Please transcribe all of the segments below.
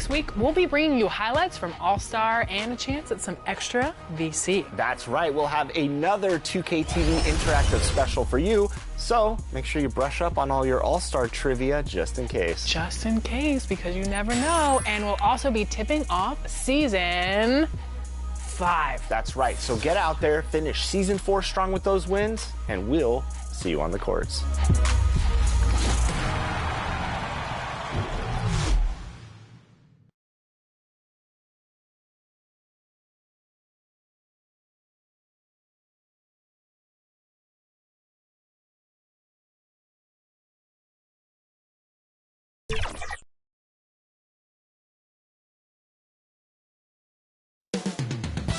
Next week, we'll be bringing you highlights from All-Star and a chance at some extra VC. That's right. We'll have another 2K TV interactive special for you. So make sure you brush up on all your All-Star trivia just in case. Just in case, because you never know. And we'll also be tipping off Season 5. That's right. So get out there, finish Season 4 strong with those wins, and we'll see you on the courts.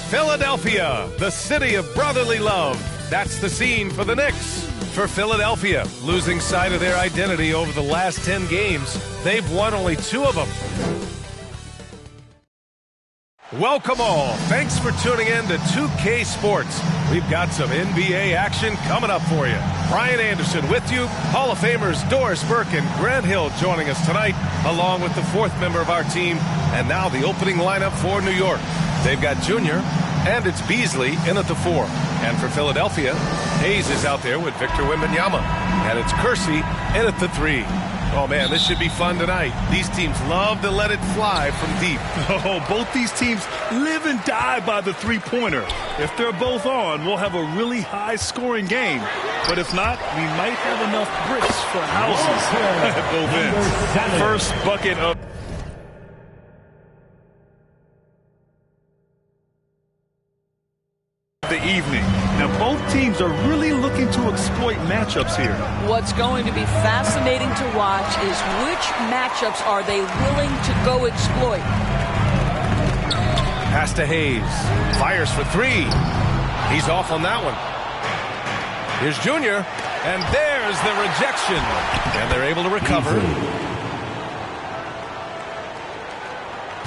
Philadelphia, the city of brotherly love. That's the scene for the Knicks. For Philadelphia, losing sight of their identity over the last 10 games, they've won only 2 of them. Welcome all. Thanks for tuning in to 2K Sports. We've got some NBA action coming up for you. Brian Anderson with you. Hall of Famers Doris Burke and Grant Hill joining us tonight, along with the 4th member of our team, and now the opening lineup for New York. They've got Junior, and it's Beasley in at the 4. And for Philadelphia, Hayes is out there with Victor Wembanyama. And it's Kersey in at the 3. Oh, man, this should be fun tonight. These teams love to let it fly from deep. Oh, both these teams live and die by the three-pointer. If they're both on, we'll have a really high-scoring game. But if not, we might have enough bricks for houses at both ends. First bucket of the evening. Now, both teams are really looking to exploit matchups here. What's going to be fascinating to watch is which matchups are they willing to go exploit. Pass to Hayes. Fires for 3. He's off on that one. Here's Junior, and there's the rejection. And they're able to recover.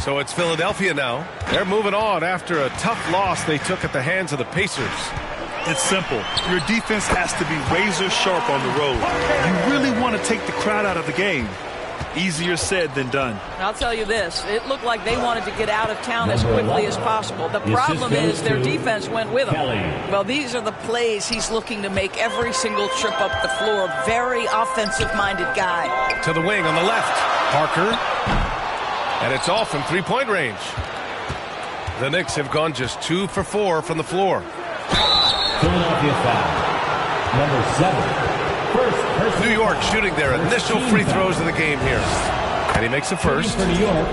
So it's Philadelphia now. They're moving on after a tough loss they took at the hands of the Pacers. It's simple. Your defense has to be razor sharp on the road. You really want to take the crowd out of the game. Easier said than done. I'll tell you this. It looked like they wanted to get out of town as quickly as possible. The problem is their defense went with them. Well, these are the plays he's looking to make every single trip up the floor. Very offensive-minded guy. To the wing on the left. Parker. And it's off from three-point range. The Knicks have gone just 2 for 4 from the floor. Philadelphia foul. Number 7. New York shooting their initial free throws of the game here. And he makes the first. For New York,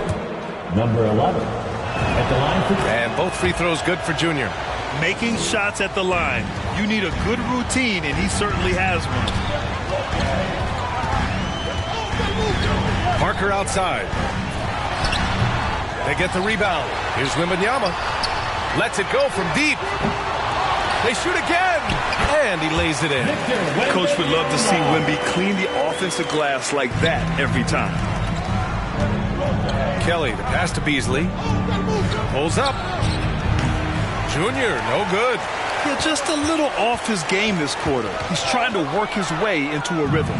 number 11. At the line for and both free throws good for Junior. Making shots at the line. You need a good routine, and he certainly has one. Parker outside. They get the rebound. Here's Wembanyama. Lets it go from deep. They shoot again. And he lays it in. Coach would love to see Wemby clean the offensive glass like that every time. Kelly, the pass to Beasley. Pulls up. Junior, no good. Yeah, just a little off his game this quarter. He's trying to work his way into a rhythm.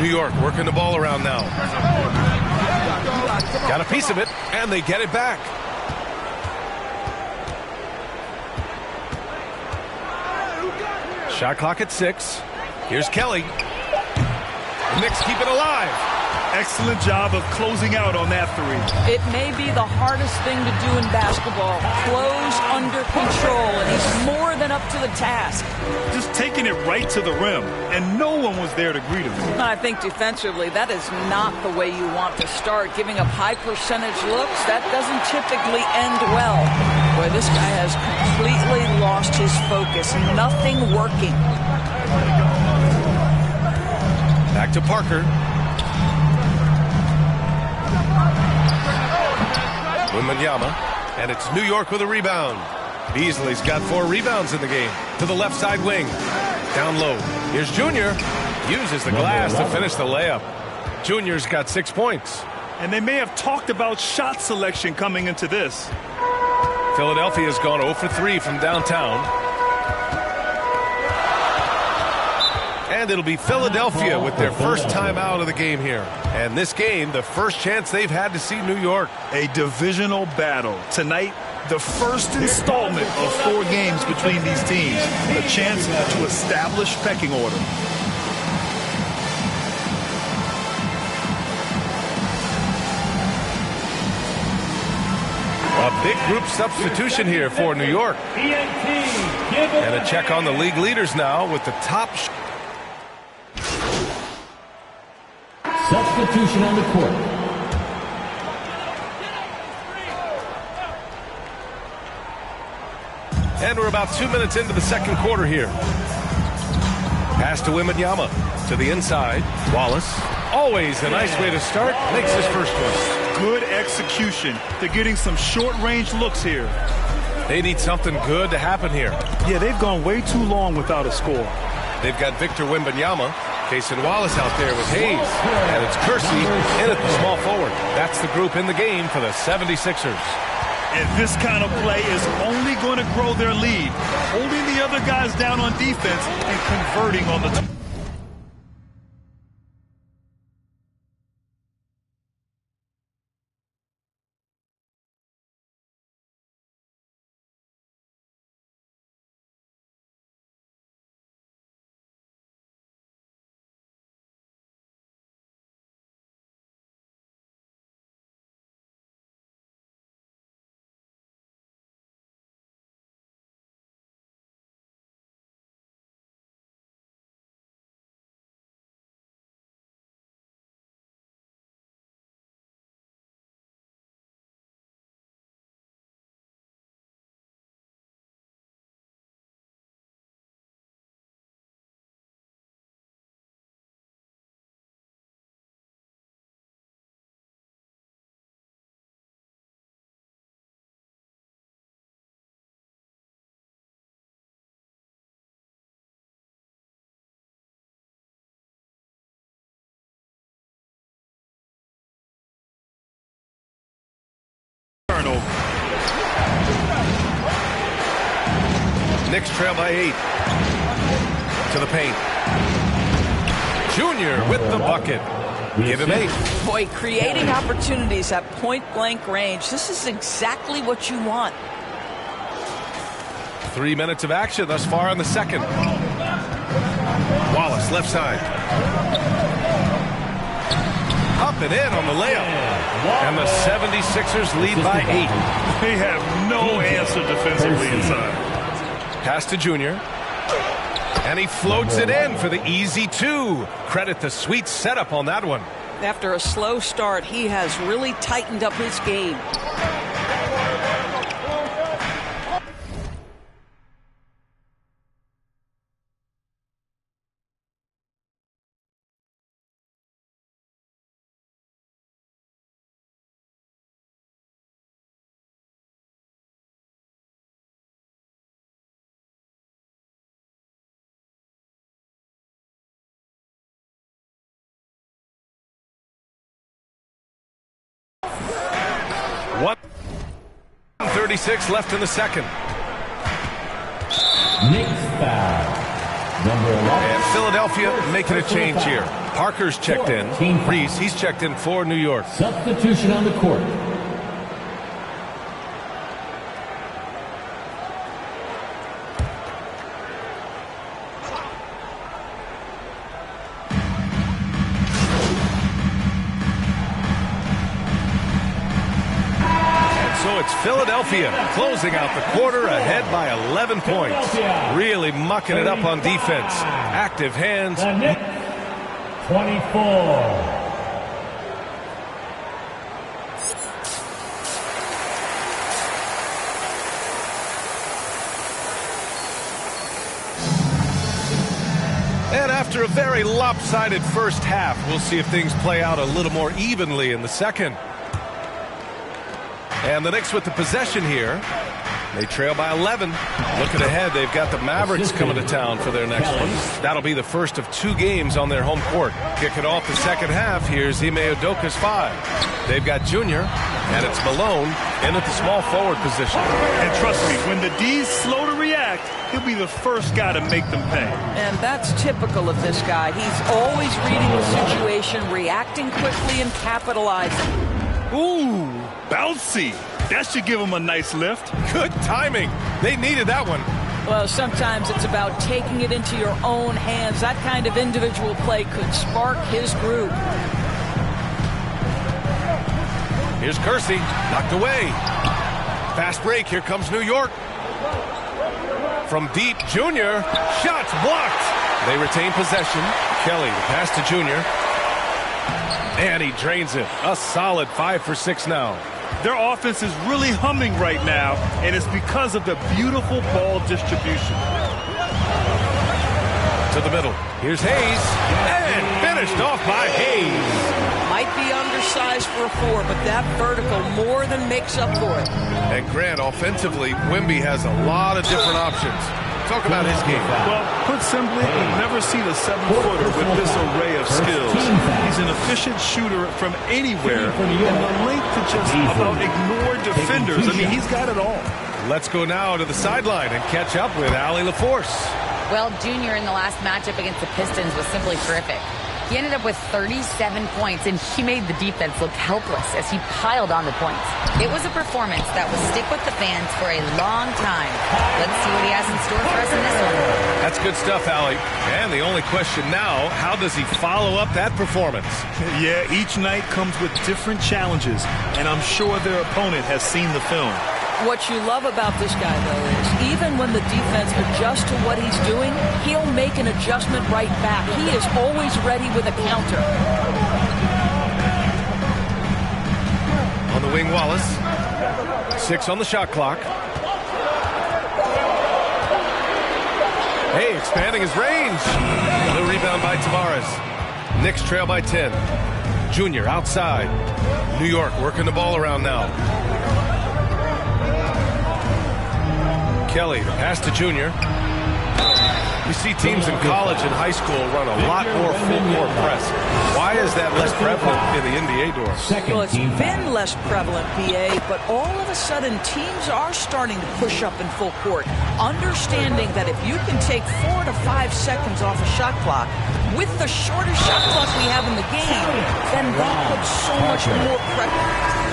New York working the ball around now. Got a piece of it, and they get it back. Shot clock at 6. Here's Kelly. Knicks keep it alive. Excellent job of closing out on that 3. It may be the hardest thing to do in basketball. Close under control, and he's more than up to the task. Just taking it right to the rim, and no one was there to greet him. I think defensively, that is not the way you want to start. Giving up high percentage looks, that doesn't typically end well. Boy, this guy has completely lost his focus. Nothing working. Back to Parker. Wembanyama, and it's New York with a rebound. Beasley's got 4 rebounds in the game. To the left side wing. Down low. Here's Junior. Uses the glass to finish the layup. Junior's got 6 points. And they may have talked about shot selection coming into this. Philadelphia's gone 0 for 3 from downtown. And it'll be Philadelphia with their first time out of the game here. And this game, the first chance they've had to see New York. A divisional battle. Tonight, the first installment of 4 games between these teams. A chance to establish pecking order. A big group substitution here for New York. And a check on the league leaders now with the top. Substitution on the court. And we're about 2 minutes into the second quarter here. Pass to Wembanyama. To the inside. Wallace. Always a nice way to start. Makes his first one. Good execution. They're getting some short-range looks here. They need something good to happen here. Yeah, they've gone way too long without a score. They've got Victor Wembanyama. Cason Wallace out there with Hayes. And it's Kersey in at the small forward. That's the group in the game for the 76ers. And this kind of play is only going to grow their lead. Holding the other guys down on defense and converting on the Knicks trail by 8. To the paint. Junior with the bucket. Give him 8. Boy, creating opportunities at point-blank range. This is exactly what you want. 3 minutes of action thus far in the second. Wallace, left side. Up and in on the layup. And the 76ers lead by 8. They have no answer defensively inside. Pass to Junior. And he floats it in for the easy 2. Credit the sweet setup on that one. After a slow start, he has really tightened up his game. What? 36 left in the second. Knicks foul. Number 11. And Philadelphia making a change here. Parker's checked in. Reese, he's checked in for New York. Substitution on the court. So it's Philadelphia closing out the quarter ahead by 11 points. Really mucking it up on defense. Active hands. The Knicks, 24. And after a very lopsided first half, we'll see if things play out a little more evenly in the second. And the Knicks with the possession here. They trail by 11. Looking ahead, they've got the Mavericks coming to town for their next one. That'll be the first of 2 games on their home court. Kicking off the second half, here's Ime Udoka's 5. They've got Junior, and it's Malone in at the small forward position. And trust me, when the D's slow to react, fact, he'll be the first guy to make them pay. And that's typical of this guy. He's always reading the situation, reacting quickly, and capitalizing. Ooh, bouncy. That should give him a nice lift. Good timing. They needed that one. Well, sometimes it's about taking it into your own hands. That kind of individual play could spark his groove. Here's Kersey, knocked away. Fast break, here comes New York. From deep, Junior, shots blocked. They retain possession. Kelly, the pass to Junior. And he drains it. A solid 5 for 6 now. Their offense is really humming right now, and it's because of the beautiful ball distribution. To the middle. Here's Hayes. And finished off by Hayes. Might be undersized for a 4, but that vertical more than makes up for it. And Grant, offensively, Wemby has a lot of different options. Talk about his game. Well, put simply, you've never seen a 7-footer with this array of skills. He's an efficient shooter from anywhere, and the length to just about ignore defenders. I mean, he's got it all. Let's go now to the sideline and catch up with Allie LaForce. Well, Junior in the last matchup against the Pistons was simply terrific. He ended up with 37 points, and he made the defense look helpless as he piled on the points. It was a performance that will stick with the fans for a long time. Let's see what he has in store for us in this one. That's good stuff, Allie. And the only question now, how does he follow up that performance? Yeah, each night comes with different challenges, and I'm sure their opponent has seen the film. What you love about this guy, though, is even when the defense adjusts to what he's doing, he'll make an adjustment right back. He is always ready with a counter. On the wing, Wallace. 6 on the shot clock. Hey, expanding his range. The rebound by Tavares. Knicks trail by 10. Junior outside. New York working the ball around now. Kelly, the pass to Junior. You see teams in college and high school run a lot more full-court press. Why is that less prevalent in the NBA, Doris? Well, it's been less prevalent, PA, but all of a sudden teams are starting to push up in full court, understanding that if you can take 4 to 5 seconds off a shot clock, with the shortest shot clock we have in the game, then that puts so much more pressure.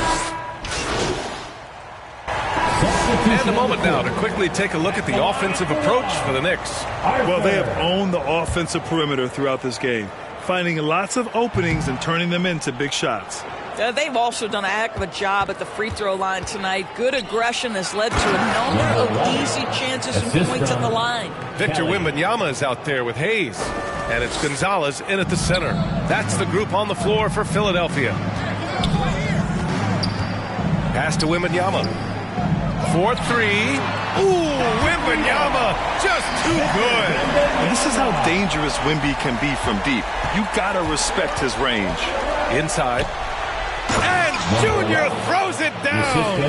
And a moment now to quickly take a look at the offensive approach for the Knicks. Well, they have owned the offensive perimeter throughout this game, finding lots of openings and turning them into big shots. They've also done a heck of a job at the free throw line tonight. Good aggression has led to a number of easy chances and points at the line. Victor Wembanyama is out there with Hayes. And it's Gonzalez in at the center. That's the group on the floor for Philadelphia. Pass to Wembanyama. 4-3. Ooh, Wembanyama just too good. And this is how dangerous Wemby can be from deep. You gotta respect his range. Inside. And Junior throws it down.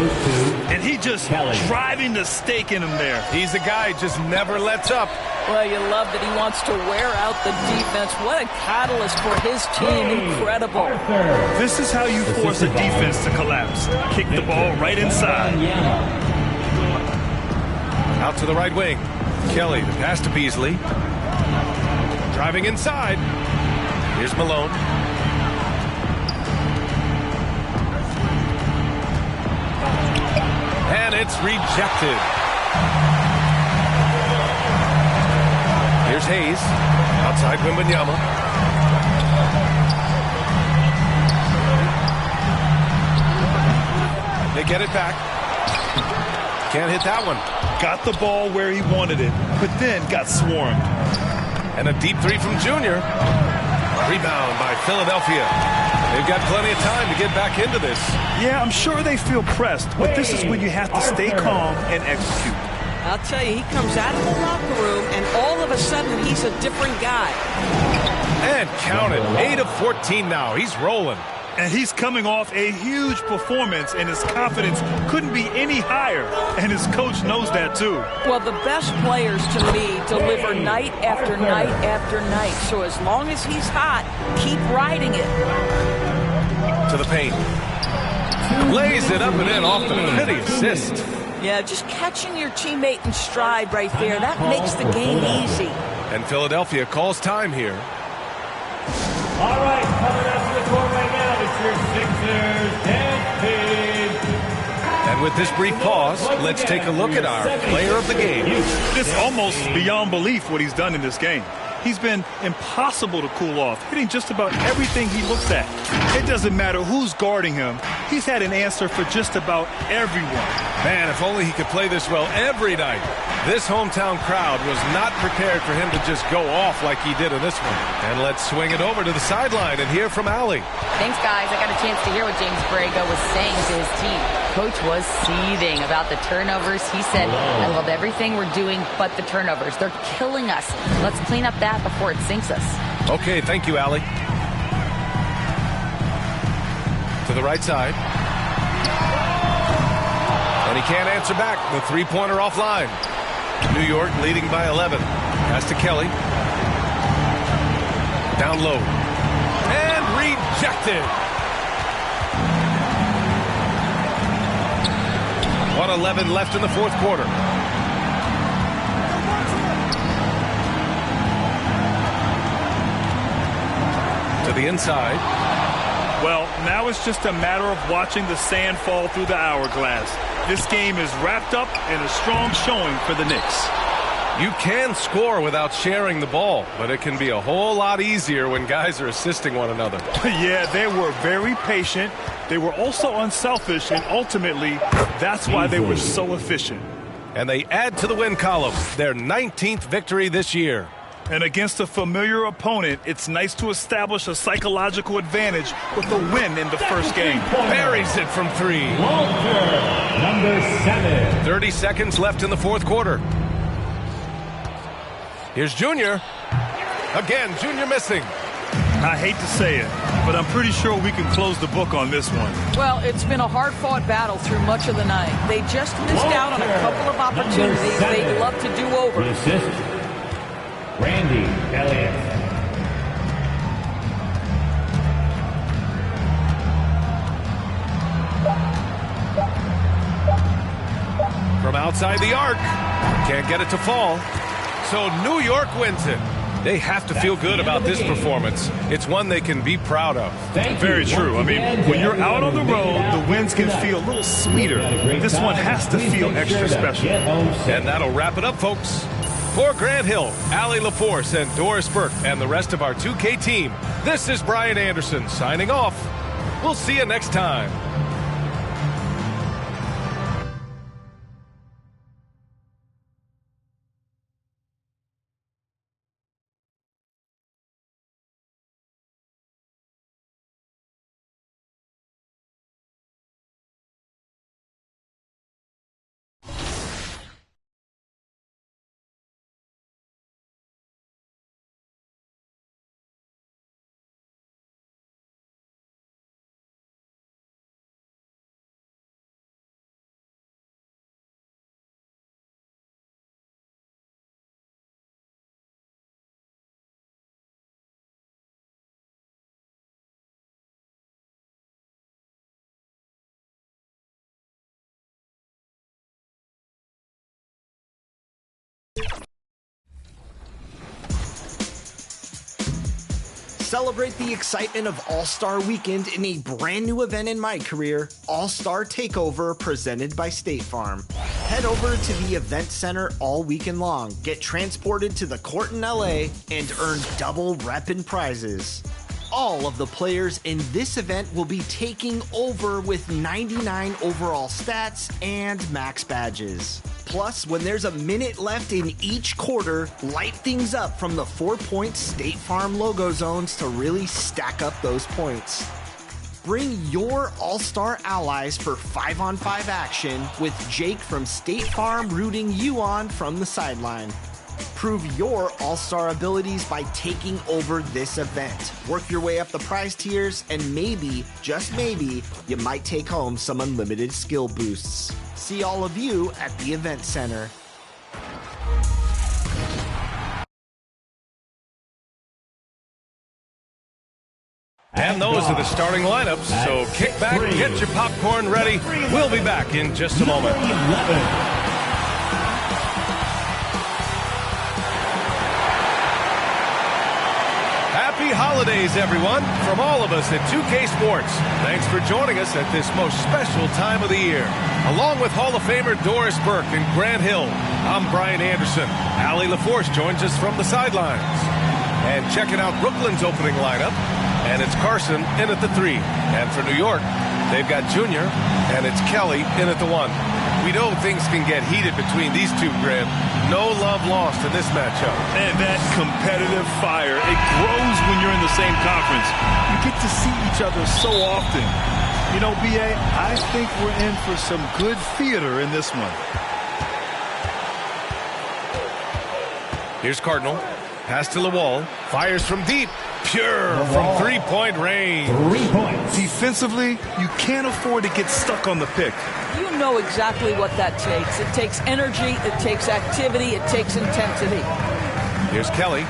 And he just driving the stake in him there. He's a guy just never lets up. Well, you love that he wants to wear out the defense. What a catalyst for his team. Incredible. This is how you force a defense to collapse. Kick the ball right inside. Out to the right wing. Kelly, the pass to Beasley. Driving inside. Here's Malone. And it's rejected. Here's Hayes. Outside Wembanyama. They get it back. Can't hit that one. Got the ball where he wanted it, but then got swarmed. And a deep 3 from Junior. Rebound by Philadelphia. They've got plenty of time to get back into this. Yeah, I'm sure they feel pressed, but this is when you have to stay calm and execute. I'll tell you, he comes out of the locker room, and all of a sudden, he's a different guy. And count it. 8 of 14 now. He's rolling. And he's coming off a huge performance, and his confidence couldn't be any higher. And his coach knows that, too. Well, the best players, to me, deliver night after night after night. So as long as he's hot, keep riding it. To the paint. Lays it up and in off the pretty assist. Yeah, just catching your teammate in stride right there, that makes the game easy. And Philadelphia calls time here. All right, coming out to the court right now, it's your Sixers dance team. And with this brief pause, let's take a look at our player of the game. It's almost beyond belief what he's done in this game. He's been impossible to cool off, hitting just about everything he looks at. It doesn't matter who's guarding him. He's had an answer for just about everyone. Man, if only he could play this well every night. This hometown crowd was not prepared for him to just go off like he did in this one. And let's swing it over to the sideline and hear from Allie. Thanks, guys. I got a chance to hear what James Borrego was saying to his team. Coach was seething about the turnovers. He said, I love everything we're doing but the turnovers. They're killing us. Let's clean up that before it sinks us. Okay, thank you, Allie. To the right side. And he can't answer back. The three-pointer offline. New York leading by 11. Pass to Kelly. Down low. And rejected. 1:11 left in the fourth quarter. To the inside. Well, now it's just a matter of watching the sand fall through the hourglass. This game is wrapped up in a strong showing for the Knicks. You can score without sharing the ball, but it can be a whole lot easier when guys are assisting one another. Yeah, they were very patient. They were also unselfish, and ultimately, that's why they were so efficient. And they add to the win column, their 19th victory this year. And against a familiar opponent, it's nice to establish a psychological advantage with a win in the first game. Buries it from three. Walter, number 7. 30 seconds left in the fourth quarter. Here's Junior. Again, Junior missing. I hate to say it, but I'm pretty sure we can close the book on this one. Well, it's been a hard-fought battle through much of the night. They just missed out on a couple of opportunities they'd love to do over. The assist, Randy Elliott. From outside the arc. Can't get it to fall. So New York wins it. They have to feel good about this performance. It's one they can be proud of. Very true. I mean, when you're out on the road, the wins can feel a little sweeter. This one has to feel extra special. And that'll wrap it up, folks. For Grant Hill, Allie LaForce, and Doris Burke, and the rest of our 2K team, this is Brian Anderson signing off. We'll see you next time. Celebrate the excitement of All-Star Weekend in a brand new event in MyCareer, All-Star Takeover, presented by State Farm. Head over to the event center all weekend long, get transported to the court in LA, and earn double reppin' prizes. All of the players in this event will be taking over with 99 overall stats and max badges. Plus, when there's a minute left in each quarter, light things up from the 4-point State Farm logo zones to really stack up those points. Bring your all-star allies for 5-on-5 action with Jake from State Farm rooting you on from the sideline. Prove your all-star abilities by taking over this event. Work your way up the prize tiers, and maybe, just maybe, you might take home some unlimited skill boosts. See all of you at the event center. And those are the starting lineups, so kick back, get your popcorn ready. We'll be back in just a moment. Happy holidays, everyone, from all of us at 2K Sports. Thanks for joining us at this most special time of the year. Along with Hall of Famer Doris Burke and Grant Hill, I'm Brian Anderson. Allie LaForce joins us from the sidelines. And checking out Brooklyn's opening lineup, and it's Carson in at the 3. And for New York, they've got Junior, and it's Kelly in at the 1. We know things can get heated between these two, Grant. No love lost in this matchup. And that competitive fire, it grows when you're in the same conference. You get to see each other so often. You know, B.A., I think we're in for some good theater in this one. Here's Cardinal. Pass to Lawal. Fires from deep. Pure from three-point range. 3 points. Defensively, you can't afford to get stuck on the pick. You know exactly what that takes. It takes energy, it takes activity, it takes intensity. Here's Kelly.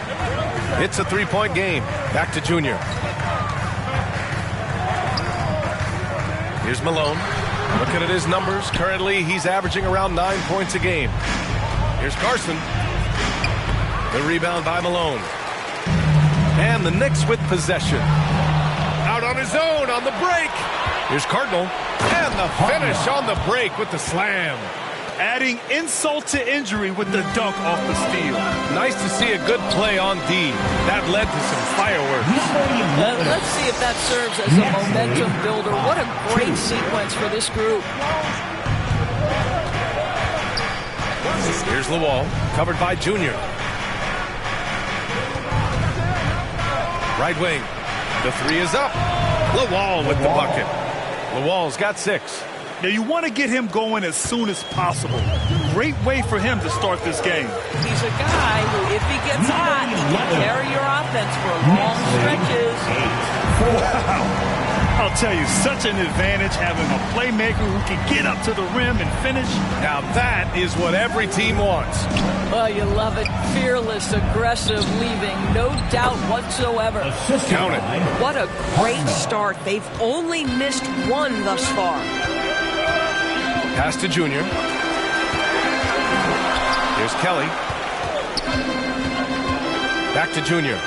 It's a three-point game. Back to Junior. Here's Malone. Looking at his numbers. Currently, he's averaging around 9 points a game. Here's Carson. The rebound by Malone. And the Knicks with possession. Out on his own on the break. Here's Cardinal. And the finish on the break with the slam. Adding insult to injury with the dunk off the steal. Nice to see a good play on D. That led to some fireworks. Let's see if that serves as a momentum builder. What a great sequence for this group. Here's Lawal, covered by Junior. Right wing. The 3 is up. Lawal with the bucket. Lawal's got 6. Now, you want to get him going as soon as possible. Great way for him to start this game. He's a guy who, if he gets hot, he can carry your offense for long stretches. Wow. I'll tell you, such an advantage having a playmaker who can get up to the rim and finish. Now that is what every team wants. Well, you love it. Fearless, aggressive, leaving. No doubt whatsoever. Count it. What a great start. They've only missed one thus far. Pass to Junior. Here's Kelly. Back to Junior.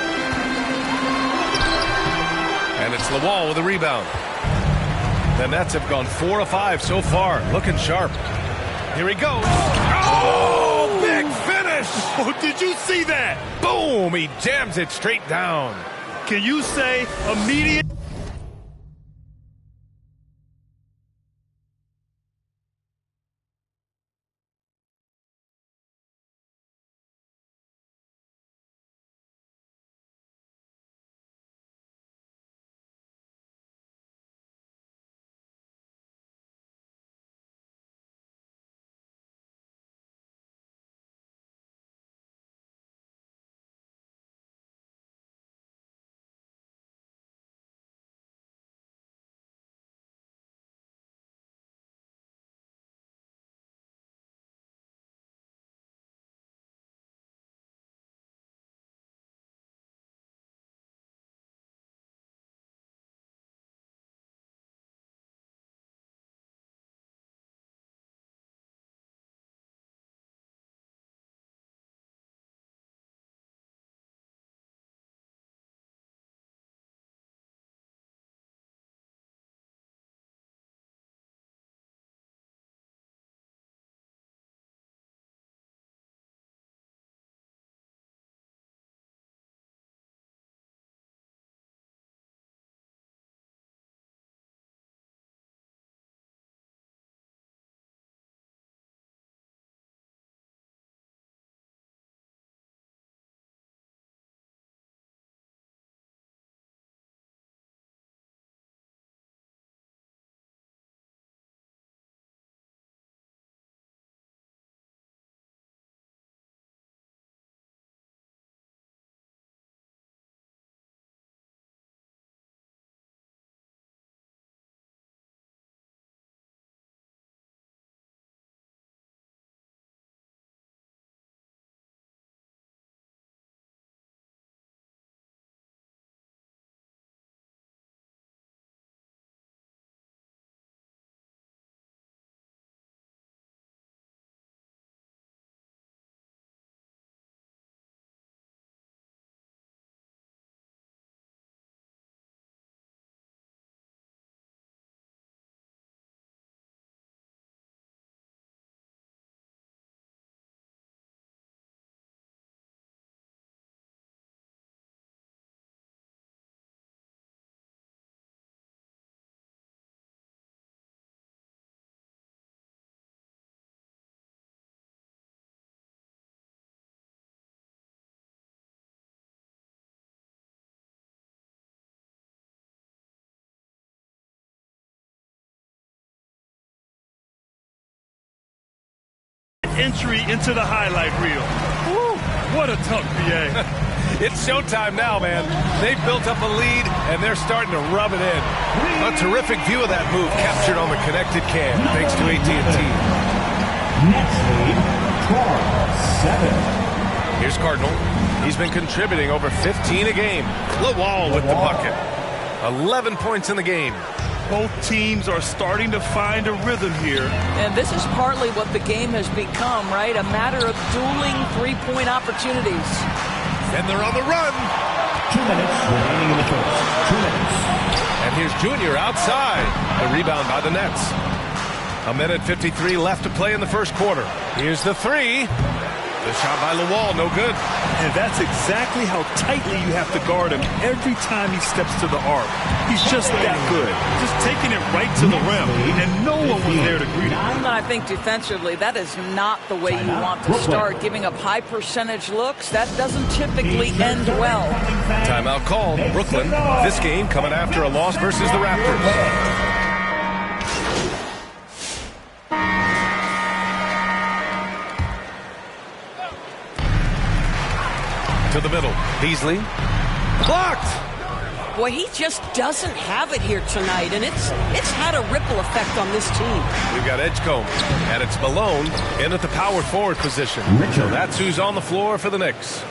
And it's Lawal with a rebound. The Nets have gone 4 of 5 so far. Looking sharp. Here he goes. Oh, big finish. Oh, did you see that? Boom, he jams it straight down. Can you say immediate? entry into the highlight reel. Woo, what a dunk, PA. It's showtime now, man. They've built up a lead, and they're starting to rub it in. A terrific view of that move captured on the connected cam, thanks to AT&T. Next lead, 12-7. Here's Cardinal. He's been contributing over 15 a game. Lawal with the bucket. 11 points in the game. Both teams are starting to find a rhythm here. And this is partly what the game has become, right? A matter of dueling three-point opportunities. And they're on the run. 2 minutes remaining in the first. 2 minutes. And here's Junior outside. The rebound by the Nets. 1:53 left to play in the first quarter. Here's the three. The shot by Lawal, no good. And that's exactly how tightly you have to guard him every time he steps to the arc. He's just that good. Just taking it right to the rim, and no one was there to greet him. And I think defensively, that is not the way you want to start. Giving up high percentage looks, that doesn't typically end well. Timeout called. Brooklyn, this game coming after a loss versus the Raptors. To the middle. Beasley. Blocked! Boy, he just doesn't have it here tonight, and it's had a ripple effect on this team. We've got Edgecombe, and it's Malone in at the power forward position. So that's who's on the floor for the Knicks.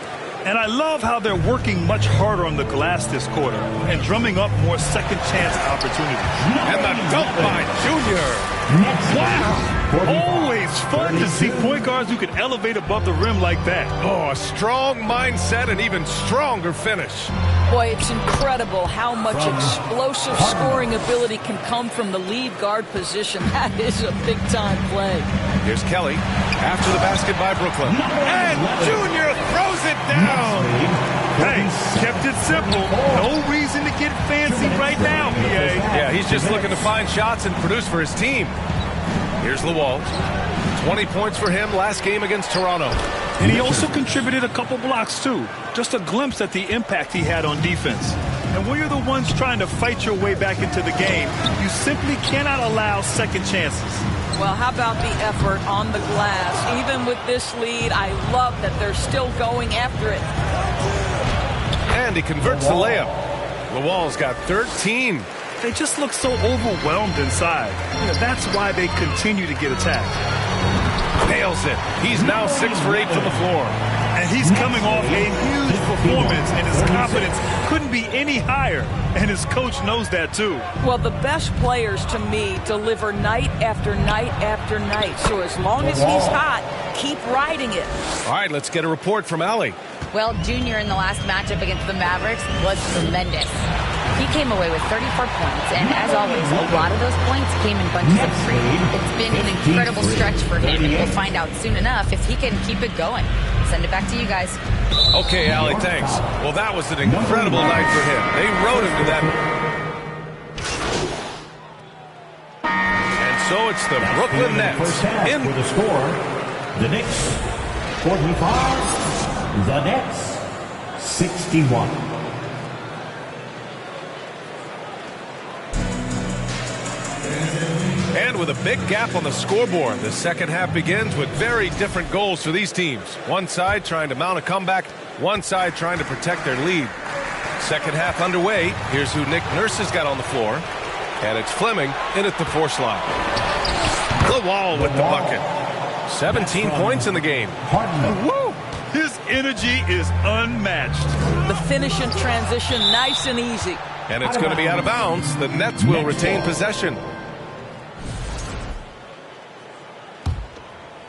And I love how they're working much harder on the glass this quarter and drumming up more second chance opportunities. And the dunk by Junior. Wow! Always fun to see point guards who can elevate above the rim like that. Oh, a strong mindset and even stronger finish. Boy, it's incredible how much explosive scoring ability can come from the lead guard position. That is a big-time play. Here's Kelly after the basket by Brooklyn. And Junior throws it down. Hey, kept it simple. No reason to get fancy right now, PA. Yeah, he's just looking to find shots and produce for his team. Here's Lawal. 20 points for him last game against Toronto. And he also contributed a couple blocks, too. Just a glimpse at the impact he had on defense. And when you're the ones trying to fight your way back into the game, you simply cannot allow second chances. Well, how about the effort on the glass? Even with this lead, I love that they're still going after it. And he converts the layup. Lawal's got 13. They just look so overwhelmed inside. That's why they continue to get attacked. Nails it. He's now 6 for 8 from the floor. And he's coming off a huge performance, and his confidence couldn't be any higher. And his coach knows that, too. Well, the best players, to me, deliver night after night after night. So as long as he's hot, keep riding it. All right, let's get a report from Allie. Well, Junior in the last matchup against the Mavericks was tremendous. He came away with 34 points, and as always, a lot of those points came in bunches of 3. It's been an incredible stretch for him, and we'll find out soon enough if he can keep it going. Send it back to you guys. Okay, Allie, thanks. Well, that was an incredible night for him. They rode him to that. And so it's the Brooklyn Nets. For the score, the Knicks 45, the Nets 61. And with a big gap on the scoreboard, the second half begins with very different goals for these teams. One side trying to mount a comeback, one side trying to protect their lead. Second half underway. Here's who Nick Nurse has got on the floor. And it's Fleming in at the force line. Lawal with the bucket. 17 points in the game. Woo! His energy is unmatched. The finish in transition, nice and easy. And it's going to be out of bounds. The Nets will retain possession.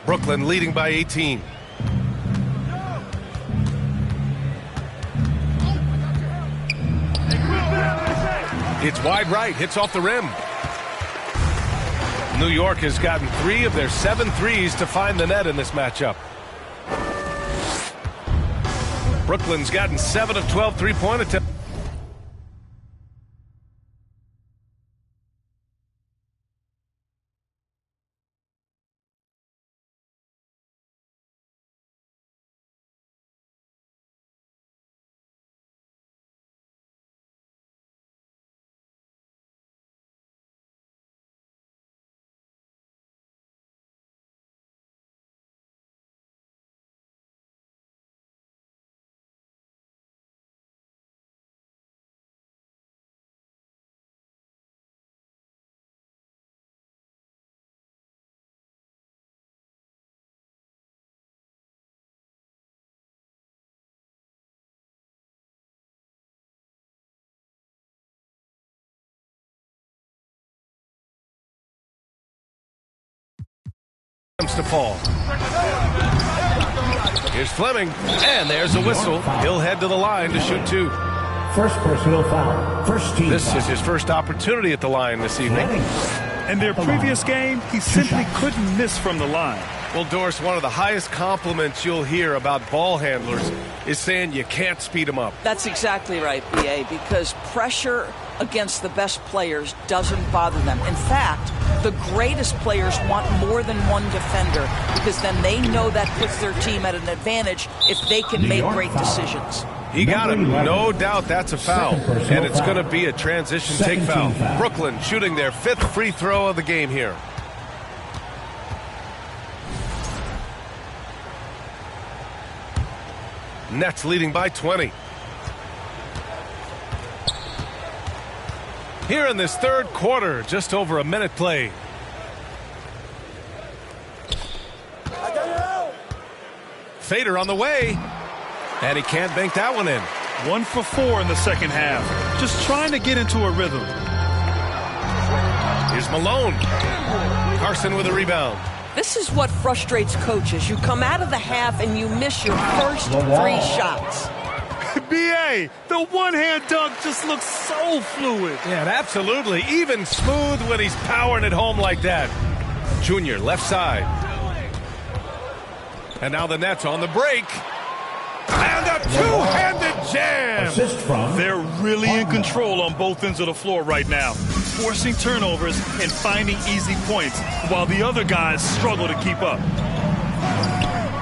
Brooklyn leading by 18. It's wide right, hits off the rim. New York has gotten 3 of their 7 threes to find the net in this matchup. Brooklyn's gotten 7 of 12 three-point attempts. to fall. Here's Fleming, and there's a whistle. He'll head to the line to shoot 2. First personal foul. First team This foul. is his first opportunity at the line this evening. In their previous game, he simply couldn't miss from the line. Well, Doris, one of the highest compliments you'll hear about ball handlers is saying you can't speed them up. That's exactly right, BA, because pressure against the best players doesn't bother them. In fact, the greatest players want more than one defender because then they know that puts their team at an advantage if they can make great decisions. He got him. No doubt that's a foul. And it's going to be a transition take foul. Brooklyn shooting their 5th free throw of the game here. Nets leading by 20. Here in this third quarter, just over a minute played. Fader on the way. And he can't bank that one in. 1 for 4 in the second half. Just trying to get into a rhythm. Here's Malone. Carson with a rebound. This is what frustrates coaches. You come out of the half and you miss your first 3 shots. BA, the one-hand dunk just looks so fluid. Yeah, absolutely. Even smooth when he's powering it home like that. Junior, left side. And now the Nets on the break. And a two-handed jam. Assist from. They're really in control on both ends of the floor right now, forcing turnovers and finding easy points while the other guys struggle to keep up.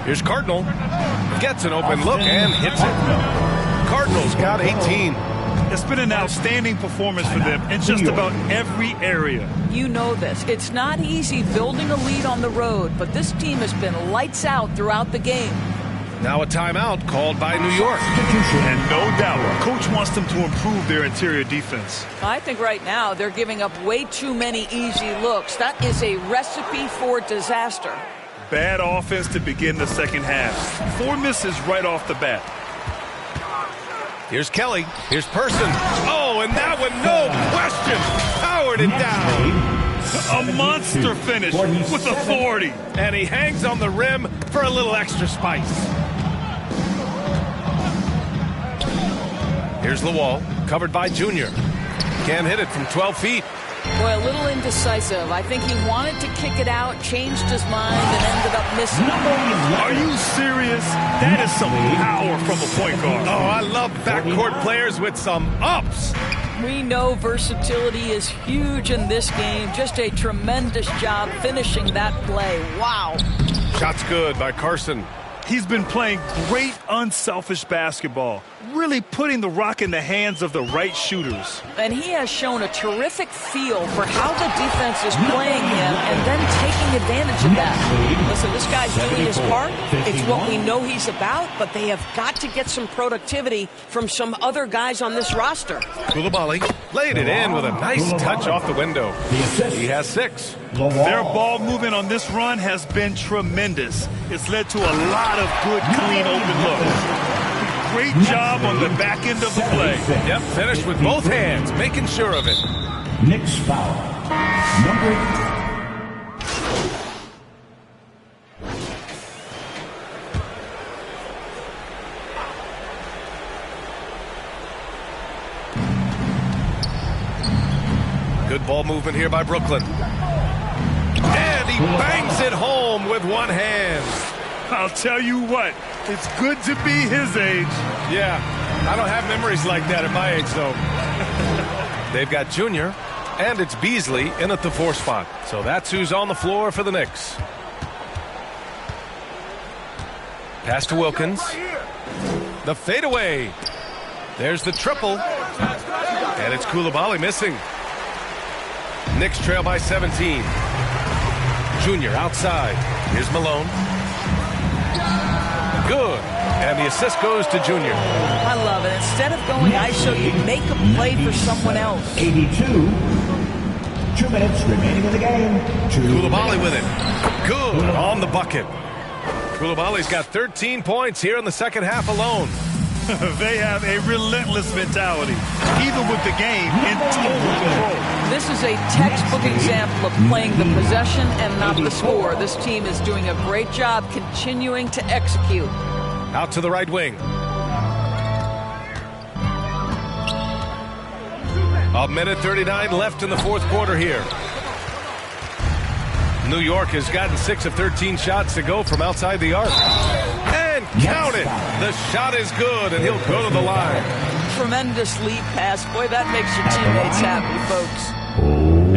Here's Cardinal. Gets an open look and hits it. Cardinals got 18. It's been an outstanding performance for them in just about every area. You know this. It's not easy building a lead on the road, but this team has been lights out throughout the game. Now a timeout called by New York. And no doubt, coach wants them to improve their interior defense. I think right now they're giving up way too many easy looks. That is a recipe for disaster. Bad offense to begin the second half. 4 misses right off the bat. Here's Kelly. Here's Person. Oh, and that one, no question, powered it down. A monster finish with authority. And he hangs on the rim for a little extra spice. Here's Lawal, covered by Junior. Can't hit it from 12 feet. Boy, a little indecisive. I think he wanted to kick it out, changed his mind, and ended up missing. Are you serious? That is some power from a point guard. Oh, I love backcourt players with some ups. We know versatility is huge in this game. Just a tremendous job finishing that play. Wow. Shot's good by Carson. He's been playing great unselfish basketball, really putting the rock in the hands of the right shooters. And he has shown a terrific feel for how the defense is playing him and then taking advantage of that. Listen, this guy's doing his part. It's what we know he's about, but they have got to get some productivity from some other guys on this roster. Koulibaly laid it in with a nice touch off the window. He has 6. Their ball movement on this run has been tremendous. It's led to a lot of good, clean, open looks. Great job on the back end of the play. Yep, finished with both hands, making sure of it. Knicks foul. Number. Good ball movement here by Brooklyn. And he bangs it home with one hand. I'll tell you what, it's good to be his age. Yeah, I don't have memories like that at my age, though. They've got Junior, and it's Beasley in at the 4 spot. So that's who's on the floor for the Knicks. Pass to Wilkins. The fadeaway. There's the triple. And it's Koulibaly missing. Knicks trail by 17. Junior outside. Here's Malone. Good. And the assist goes to Junior. I love it. Instead of going ISO, you make a play for someone else. 82. 2 minutes remaining in the game. Koulibaly with it. Good on the bucket. Koulibaly's got 13 points here in the second half alone. They have a relentless mentality, even with the game in total control. This is a textbook example of playing the possession and not the score. This team is doing a great job continuing to execute. Out to the right wing. A minute 39 left in the fourth quarter here. New York has gotten 6 of 13 shots to go from outside the arc. And count it! The shot is good, and he'll go to the line. Tremendous lead pass. Boy, that makes your teammates happy, folks.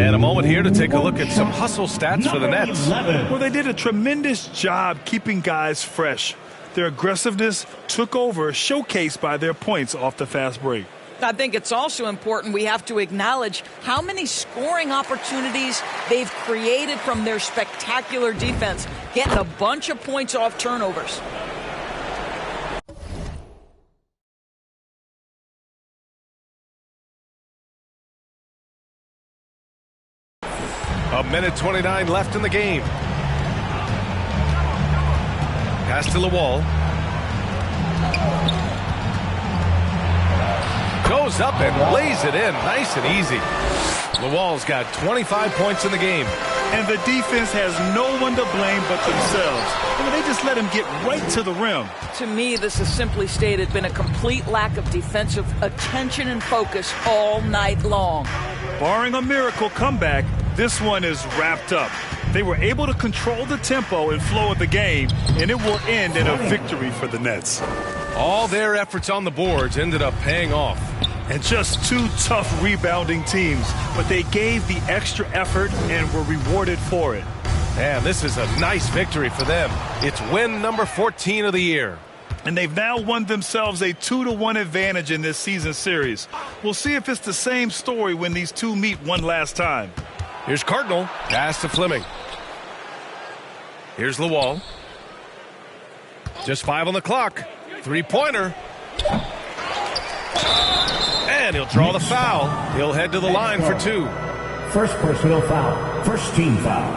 And a moment here to take a look at some hustle stats for the Nets. Well, they did a tremendous job keeping guys fresh. Their aggressiveness took over, showcased by their points off the fast break. I think it's also important we have to acknowledge how many scoring opportunities they've created from their spectacular defense, getting a bunch of points off turnovers. A minute 29 left in the game. Pass to the wall. Goes up and lays it in nice and easy. LaWall's got 25 points in the game. And the defense has no one to blame but themselves. I mean, they just let him get right to the rim. To me, this is simply stated been a complete lack of defensive attention and focus all night long. Barring a miracle comeback, this one is wrapped up. They were able to control the tempo and flow of the game, and it will end in a victory for the Nets. All their efforts on the boards ended up paying off. And just two tough rebounding teams, but they gave the extra effort and were rewarded for it. Man, this is a nice victory for them. It's win number 14 of the year. And they've now won themselves a 2-1 advantage in this season series. We'll see if it's the same story when these two meet one last time. Here's Cardinal. Pass to Fleming. Here's LaWall. Just 5 on the clock. Three-pointer. And he'll draw the foul. He'll head to the line for 2. First personal foul. First team foul.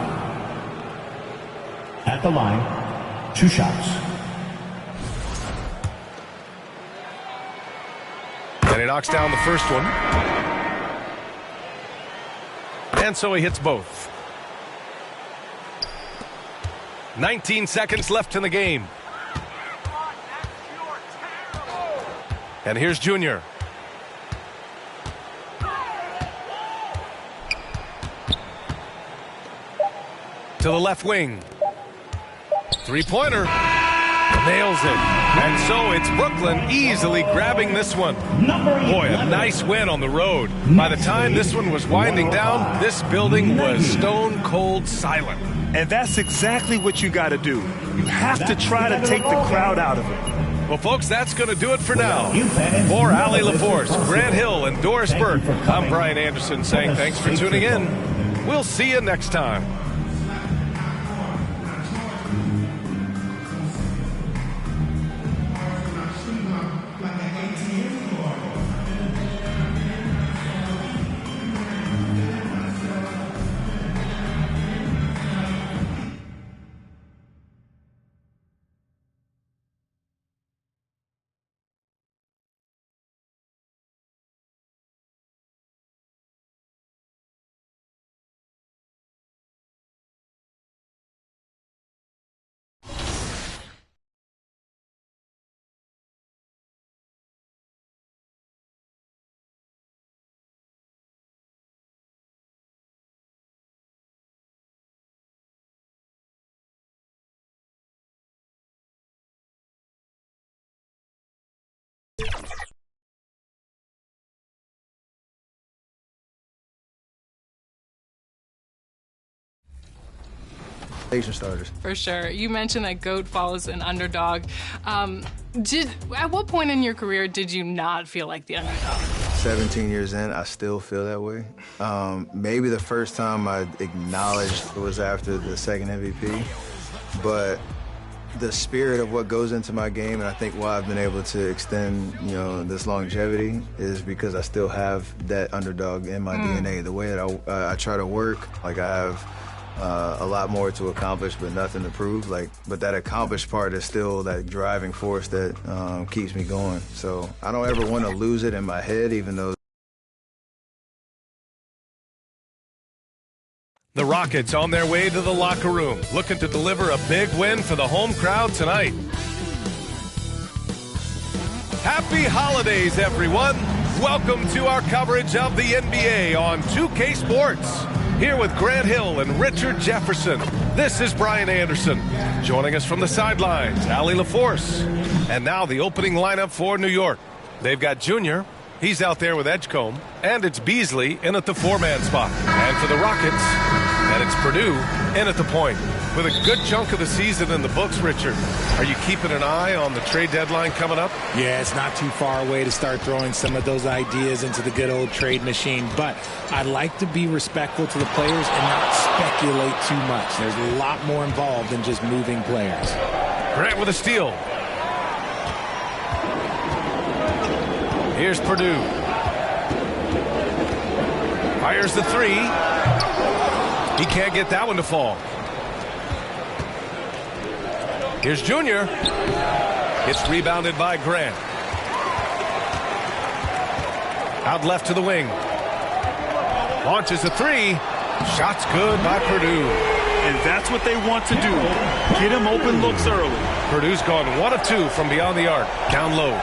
At the line, 2 shots. And he knocks down the first one. And so he hits both. 19 seconds left in the game. And here's Junior. To the left wing. Three-pointer. Nails it. And so it's Brooklyn easily grabbing this one. Boy, a nice win on the road. By the time this one was winding down, this building was stone cold silent. And that's exactly what you got to do. You have to try to take the crowd out of it. Well, folks, that's going to do it for now. For Allie LaForce, Grant Hill, and Doris Burke, I'm Brian Anderson saying thanks for tuning in. We'll see you next time. Starters. For sure. You mentioned that GOAT follows an underdog. At what point in your career did you not feel like the underdog? 17 years in, I still feel that way. Maybe the first time I acknowledged it was after the second MVP, but the spirit of what goes into my game, and I think why I've been able to extend, this longevity is because I still have that underdog in my DNA. The way that I try to work, like I have a lot more to accomplish, but nothing to prove. But that accomplished part is still that driving force that keeps me going. So I don't ever want to lose it in my head, even though. The Rockets on their way to the locker room, looking to deliver a big win for the home crowd tonight. Happy holidays, everyone. Welcome to our coverage of the NBA on 2K Sports. Here with Grant Hill and Richard Jefferson, this is Brian Anderson. Joining us from the sidelines, Allie LaForce. And now the opening lineup for New York. They've got Junior. He's out there with Edgecombe. And it's Beasley in at the four-man spot. And for the Rockets, and it's Purdue in at the point. With a good chunk of the season in the books, Richard, are you keeping an eye on the trade deadline coming up? Yeah, it's not too far away to start throwing some of those ideas into the good old trade machine. But I'd like to be respectful to the players and not speculate too much. There's a lot more involved than just moving players. Grant with a steal. Here's Purdue. Fires the three. He can't get that one to fall. Here's Junior. It's rebounded by Grant. Out left to the wing. Launches a three. Shot's good by Purdue. And that's what they want to do. Get him open looks early. Purdue's gone 1 of 2 from beyond the arc. Down low.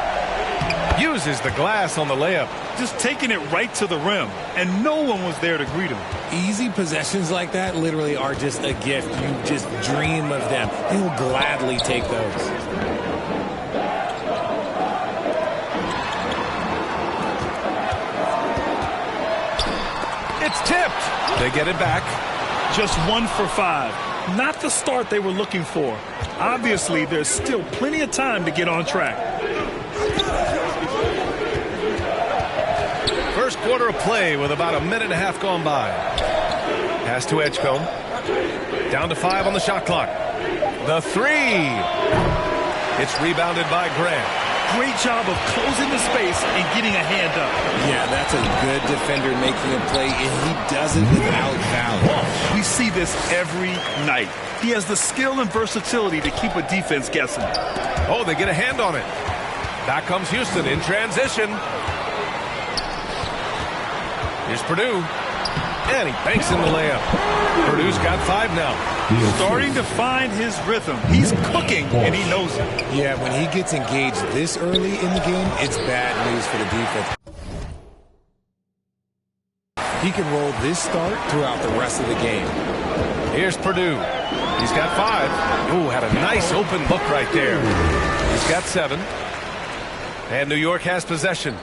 Uses the glass on the layup. Just taking it right to the rim, and no one was there to greet him. Easy possessions like that literally are just a gift. You just dream of them. He'll gladly take those. It's tipped. They get it back. Just 1 for 5. Not the start they were looking for. Obviously, there's still plenty of time to get on track. First quarter of play with about a minute and a half gone by. Pass to Edgecombe. Down to 5 on the shot clock. The three. It's rebounded by Grant. Great job of closing the space and getting a hand up. Yeah, that's a good defender making a play, and he does it without foul. We see this every night. He has the skill and versatility to keep a defense guessing. Oh, they get a hand on it. Back comes Houston in transition. Here's Purdue. And he banks in the layup. Purdue's got 5 now. Starting to find his rhythm. He's cooking, and he knows it. Yeah, when he gets engaged this early in the game, it's bad news for the defense. He can roll this start throughout the rest of the game. Here's Purdue. He's got 5. Ooh, had a nice open look right there. He's got 7. And New York has possession.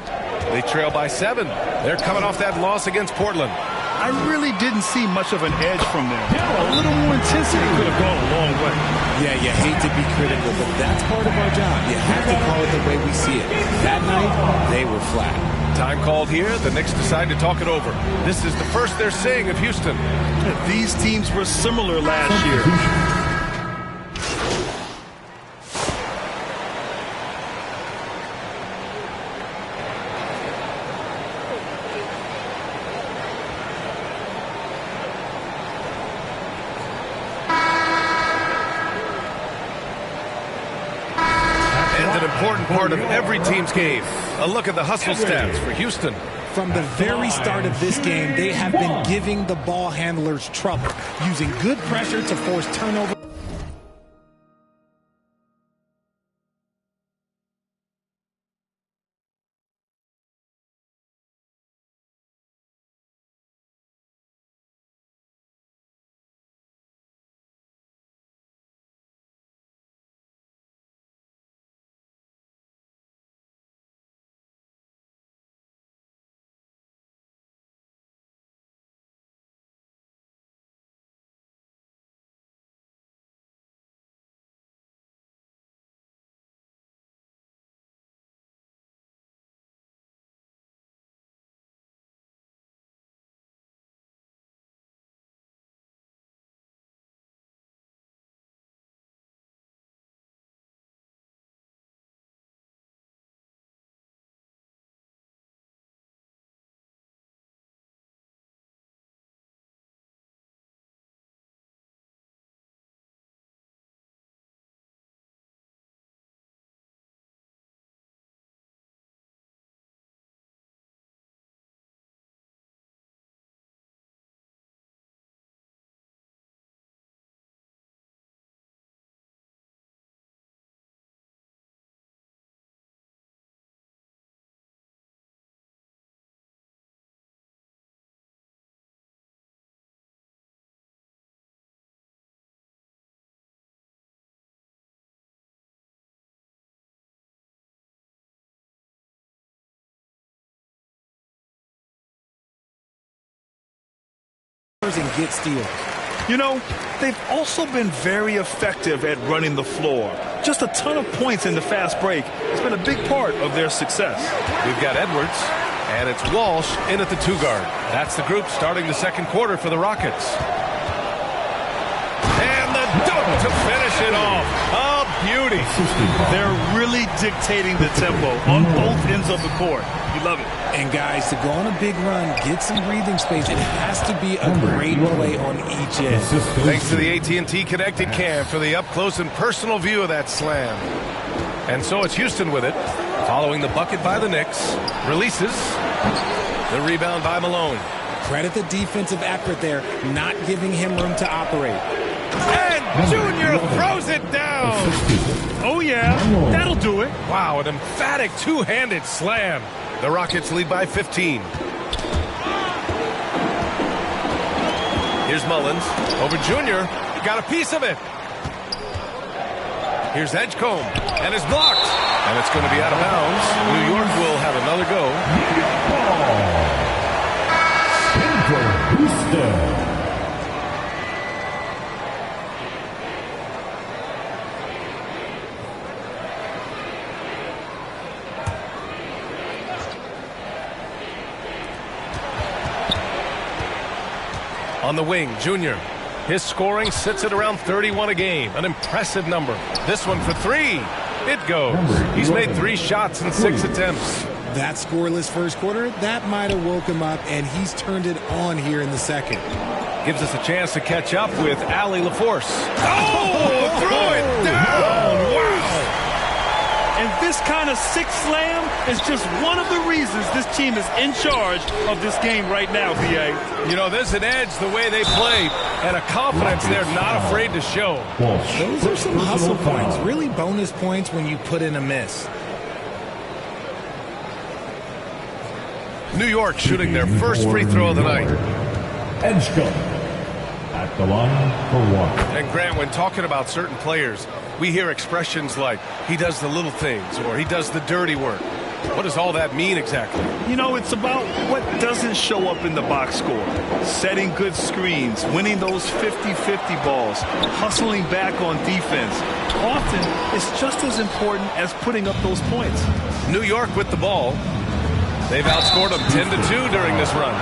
They trail by 7. They're coming off that loss against Portland. I really didn't see much of an edge from them. A little more intensity could have gone a long way. Yeah, you hate to be critical, but that's part of our job. You have to call it the way we see it. That night, they were flat. Time called here. The Knicks decide to talk it over. This is the first they're seeing of Houston. These teams were similar last year. Important part of every team's game. A look at the hustle stats for Houston. From the very start of this game, they have been giving the ball handlers trouble, using good pressure to force turnover. and get steals. You know, they've also been very effective at running the floor. Just a ton of points in the fast break. It's been a big part of their success. We've got Edwards, and it's Walsh in at the 2 guard. That's the group starting the second quarter for the Rockets. And the dunk to finish it off. A beauty. They're really dictating the tempo on both ends of the court. You love it. And guys, to go on a big run, get some breathing space, it has to be a great play on each end. Thanks to the AT&T Connected Cam for the up-close and personal view of that slam. And so it's Houston with it, following the bucket by the Knicks. Releases. The rebound by Malone. Credit the defensive effort there, not giving him room to operate. And Junior throws it down. Oh, yeah. That'll do it. Wow, an emphatic two-handed slam. The Rockets lead by 15. Here's Mullins. Over Junior. Got a piece of it. Here's Edgecombe. And it's blocked. And it's going to be out of bounds. New York will have another go. On the wing, Junior. His scoring sits at around 31 a game. An impressive number. This one for 3. It goes. He's made 3 shots in 6 attempts. That scoreless first quarter, that might have woke him up, and he's turned it on here in the second. Gives us a chance to catch up with Allie LaForce. Oh, threw it down. Wow. And this kind of sick slam is just one of the reasons this team is in charge of this game right now, B.A. You know, there's an edge the way they play and a confidence they're not afraid to show. Those are some hustle points, really bonus points when you put in a miss. New York shooting their first free throw of the night. Edgecombe at the line for 1. And Grant, when talking about certain players, we hear expressions like, he does the little things, or he does the dirty work. What does all that mean exactly? You know, it's about what doesn't show up in the box score. Setting good screens, winning those 50-50 balls, hustling back on defense. Often, it's just as important as putting up those points. New York with the ball. They've outscored them 10-2 during this run.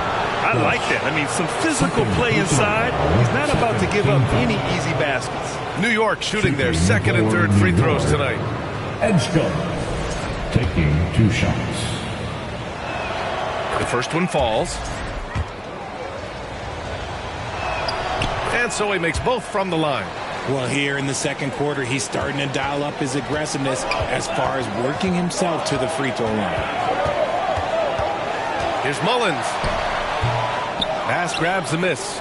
I like that. I mean, some physical play inside. He's not about to give up any easy baskets. New York shooting their second and third free throws tonight. Edgecombe taking 2 shots. The first one falls. And so he makes both from the line. Well, here in the second quarter, he's starting to dial up his aggressiveness as far as working himself to the free throw line. Here's Mullins. Bass grabs the miss.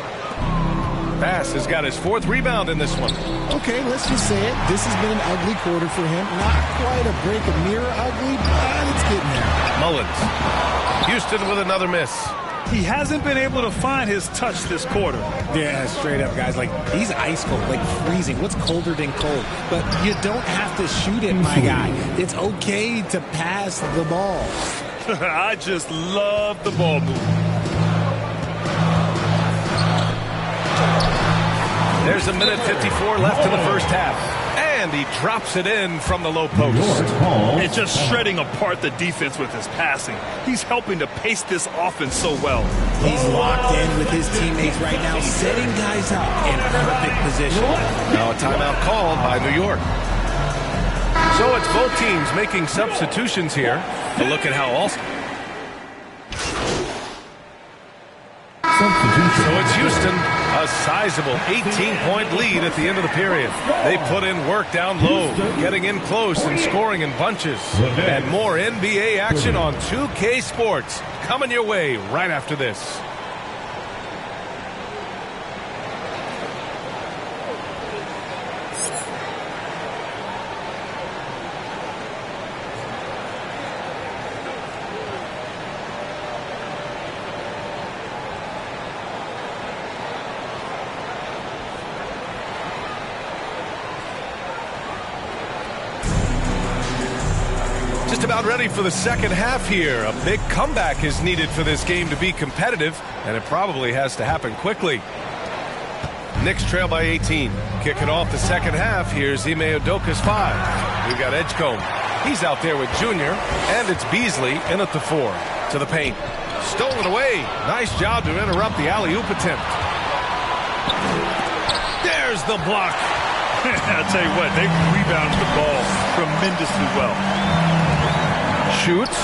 Bass has got his 4th rebound in this one. Okay, let's just say it. This has been an ugly quarter for him. Not quite a break of mirror ugly, but it's getting there. Mullins. Houston with another miss. He hasn't been able to find his touch this quarter. Yeah, straight up, guys. Like, he's ice cold, like freezing. What's colder than cold? But you don't have to shoot it, my guy. It's okay to pass the ball. I just love the ball move. There's a minute 54 left in the first half. And he drops it in from the low post. And just shredding apart the defense with his passing. He's helping to pace this offense so well. He's locked in with his teammates right now, setting guys up in perfect position. Now a timeout called by New York. So it's both teams making substitutions here. A look at how all... So it's Houston, a sizable 18-point lead at the end of the period. They put in work down low, getting in close and scoring in bunches. And more NBA action on 2K Sports coming your way right after this. About ready for the second half here. A big comeback is needed for this game to be competitive, and it probably has to happen quickly. Knicks trail by 18. Kicking off the second half, here's Ime Udoka's 5. We've got Edgecombe. He's out there with Junior, and it's Beasley in at the 4. To the paint. Stolen away. Nice job to interrupt the alley-oop attempt. There's the block. I'll tell you what, they rebounded the ball tremendously well. Shoots.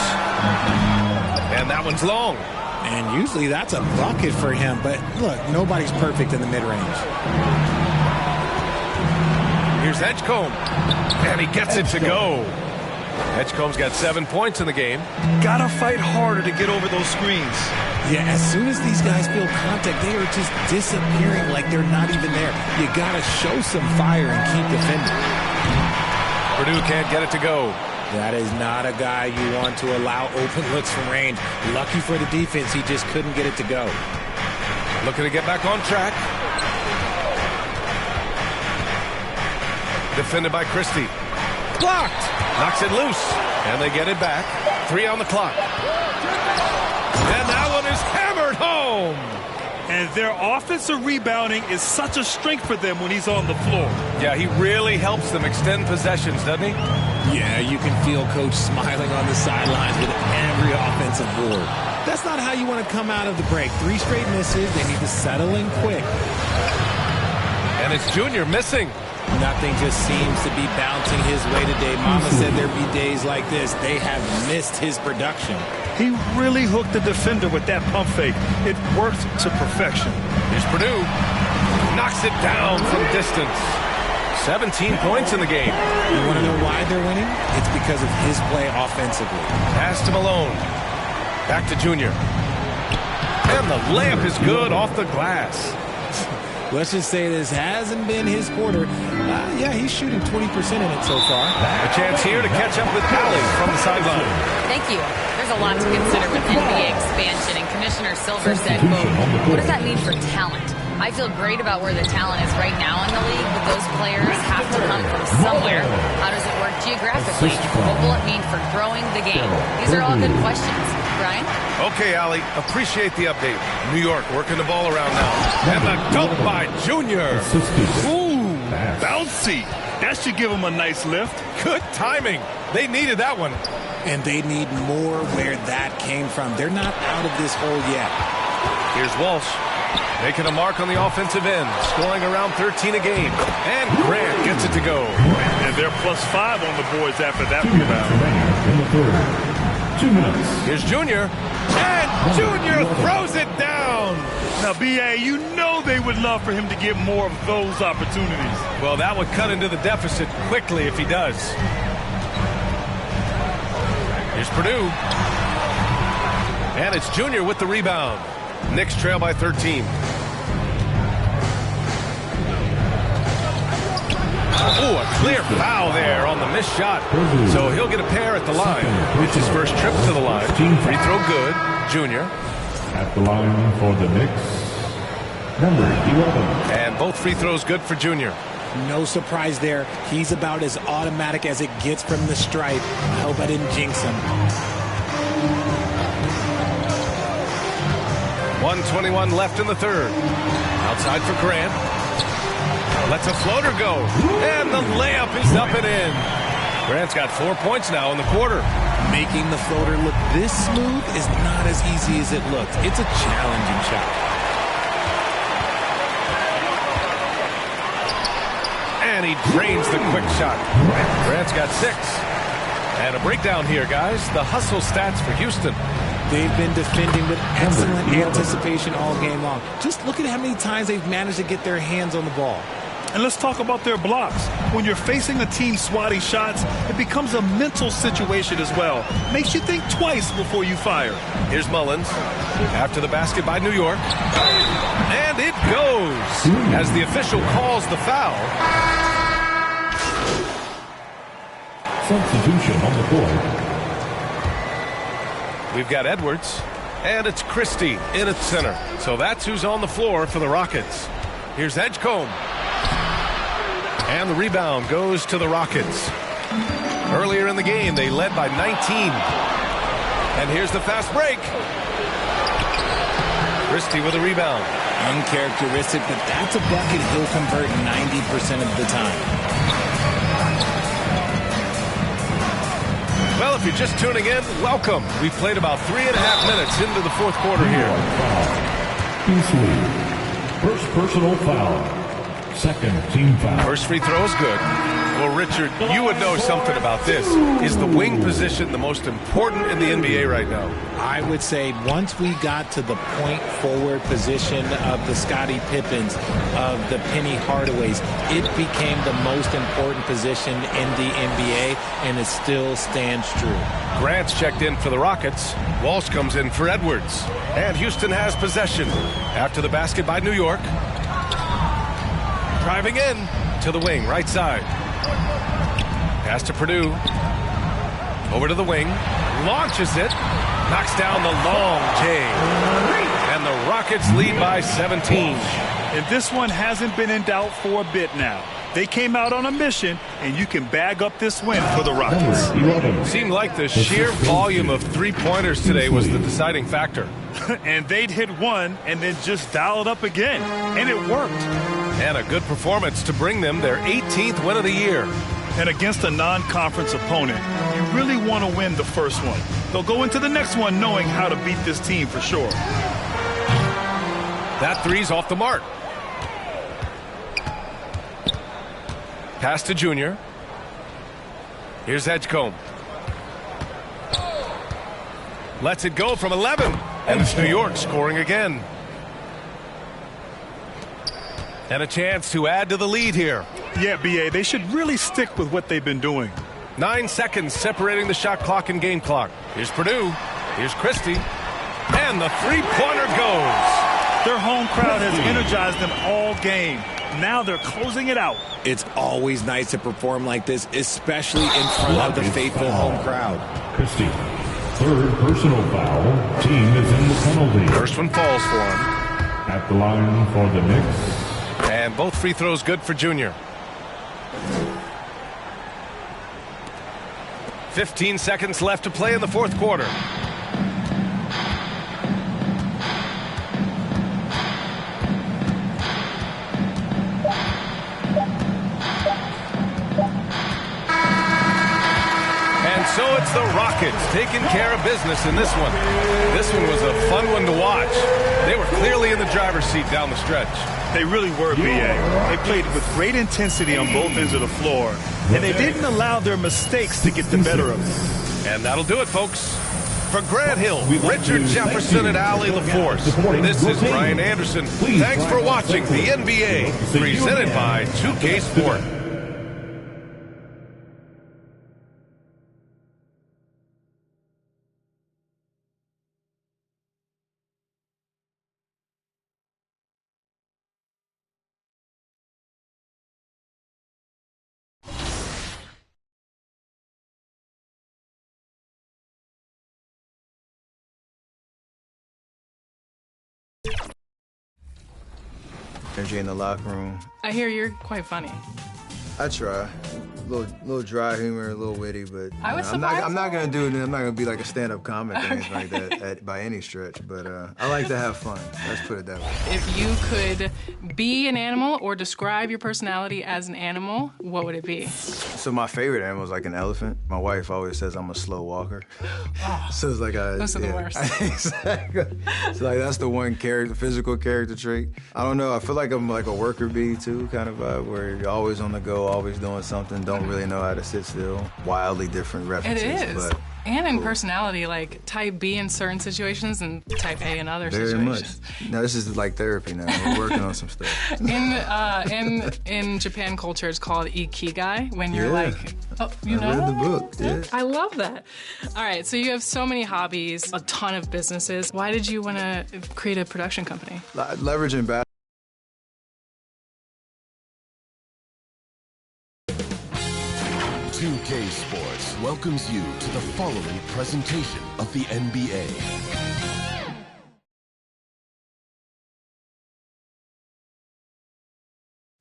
And that one's long. And usually that's a bucket for him, but look, nobody's perfect in the mid-range. Here's Edgecombe, and he gets it to go. Edgecombe's got 7 points in the game. Gotta fight harder to get over those screens. Yeah, as soon as these guys feel contact, they are just disappearing like they're not even there. You gotta show some fire and keep defending. Purdue can't get it to go. That is not a guy you want to allow open looks from range. Lucky for the defense, he just couldn't get it to go. Looking to get back on track. Defended by Christie. Blocked. Knocks it loose. And they get it back. 3 on the clock. And that one is hammered home. And their offensive rebounding is such a strength for them when he's on the floor. Yeah, he really helps them extend possessions, doesn't he? Yeah, you can feel Coach smiling on the sidelines with every offensive board. That's not how you want to come out of the break. 3 straight misses. They need to settle in quick. And it's Junior missing. Nothing just seems to be bouncing his way today. Mama said there'd be days like this. They have missed his production. He really hooked the defender with that pump fake. It worked to perfection. Here's Purdue. Knocks it down from distance. 17 points in the game. You want to know why they're winning? It's because of his play offensively. Pass to Malone. Back to Junior. And the layup is good off the glass. Let's just say this hasn't been his quarter. Yeah, he's shooting 20% in it so far. A chance here to catch up with Allie from the sideline. Thank you. There's a lot to consider with NBA expansion, and Commissioner Silver said, quote, what does that mean for talent? I feel great about where the talent is right now in the league, but those players have to come from somewhere. How does it work geographically? What will it mean for growing the game? These are all good questions. Brian? Okay, Allie, appreciate the update. New York working the ball around now. And the dunk by Junior. Ooh, bouncy. That should give him a nice lift. Good timing. They needed that one. And they need more where that came from. They're not out of this hole yet. Here's Walsh. Making a mark on the offensive end. Scoring around 13 a game. And Grant gets it to go. And they're +5 on the boards after that rebound. In the third. 2 minutes. Here's Junior. And Junior throws it down. Now, B.A., you know they would love for him to get more of those opportunities. Well, that would cut into the deficit quickly if he does. Here's Purdue. And it's Junior with the rebound. Knicks trail by 13. Oh, a clear foul there on the missed shot. So he'll get a pair at the line. It's his first trip to the line. Free throw good. Junior. At the line for the Knicks, number 11. And both free throws good for Junior. No surprise there. He's about as automatic as it gets from the stripe. I hope I didn't jinx him. 1:21 left in the third. Outside for Grant. Lets a floater go. And the layup is up and in. Grant's got 4 points now in the quarter. Making the floater look this smooth is not as easy as it looked. It's a challenging shot. And he drains the quick shot. Grant's got 6. And a breakdown here, guys. The hustle stats for Houston. They've been defending with excellent anticipation all game long. Just look at how many times they've managed to get their hands on the ball. And let's talk about their blocks. When you're facing a team swatting shots, it becomes a mental situation as well. Makes you think twice before you fire. Here's Mullins. After the basket by New York. And it goes as the official calls the foul. Substitution on the court. We've got Edwards. And it's Christie in at center. So that's who's on the floor for the Rockets. Here's Edgecombe. And the rebound goes to the Rockets. Earlier in the game, they led by 19. And here's the fast break. Christie with a rebound. Uncharacteristic, but that's a bucket he'll convert 90% of the time. Well, if you're just tuning in, welcome. We've played about 3.5 minutes into the fourth quarter here. First personal foul. Second team foul. First free throw is good. Well, Richard, you would know something about this. Is the wing position the most important in the NBA right now? I would say once we got to the point forward position of the Scottie Pippens, of the Penny Hardaways, it became the most important position in the NBA, and it still stands true. Grant's checked in for the Rockets. Walsh comes in for Edwards. And Houston has possession after the basket by New York. Driving in to the wing, right side. Pass to Purdue. Over to the wing. Launches it. Knocks down the long J. And the Rockets lead by 17. And this one hasn't been in doubt for a bit now. They came out on a mission, and you can bag up this win for the Rockets. Seemed like the sheer volume of three-pointers today was the deciding factor. And they'd hit one and then just dial it up again. And it worked. And a good performance to bring them their 18th win of the year. And against a non-conference opponent, you really want to win the first one. They'll go into the next one knowing how to beat this team for sure. That three's off the mark. Pass to Junior. Here's Edgecombe. Lets it go from 11. And it's New York scoring again. And a chance to add to the lead here. Yeah, B.A., they should really stick with what they've been doing. 9 seconds separating the shot clock and game clock. Here's Purdue. Here's Christie. And the three-pointer goes. Their home crowd has energized them all game. Now they're closing it out. It's always nice to perform like this, especially in front of the faithful home crowd. Christie, third personal foul. Team is in the penalty. First one falls for him. At the line for the Knicks. And both free throws good for Junior. 15 seconds left to play in the fourth quarter. So it's the Rockets taking care of business in this one. This one was a fun one to watch. They were clearly in the driver's seat down the stretch. They really were, B.A. They played with great intensity on both ends of the floor, and they didn't allow their mistakes to get the better of them. And that'll do it, folks. For Grant Hill, Richard Jefferson, and Allie LaForce, this is Brian Anderson. Thanks for watching the NBA, presented by 2K Sport. Energy in the locker room. I hear you're quite funny. I try. Little dry humor, a little witty, but I was I'm not gonna do it. I'm not gonna be like a stand-up comic or anything like that by any stretch. But I like to have fun. Let's put it that way. If you could be an animal or describe your personality as an animal, what would it be? So my favorite animal is like an elephant. My wife always says I'm a slow walker. Oh, so it's like those are the worst. Exactly. So like that's the one physical character trait. I don't know. I feel like I'm like a worker bee too, kind of vibe, where you're always on the go, always doing something. Don't really know how to sit still. Wildly different references. It is. But and in personality, like type B in certain situations and type A in other situations. Very much. Now this is like therapy now. We're working on some stuff. In Japan culture, it's called ikigai, when you're like, oh, you know? I read the book. Yeah. I love that. All right, so you have so many hobbies, a ton of businesses. Why did you want to create a production company? Leveraging basketball. 2K Sports welcomes you to the following presentation of the NBA.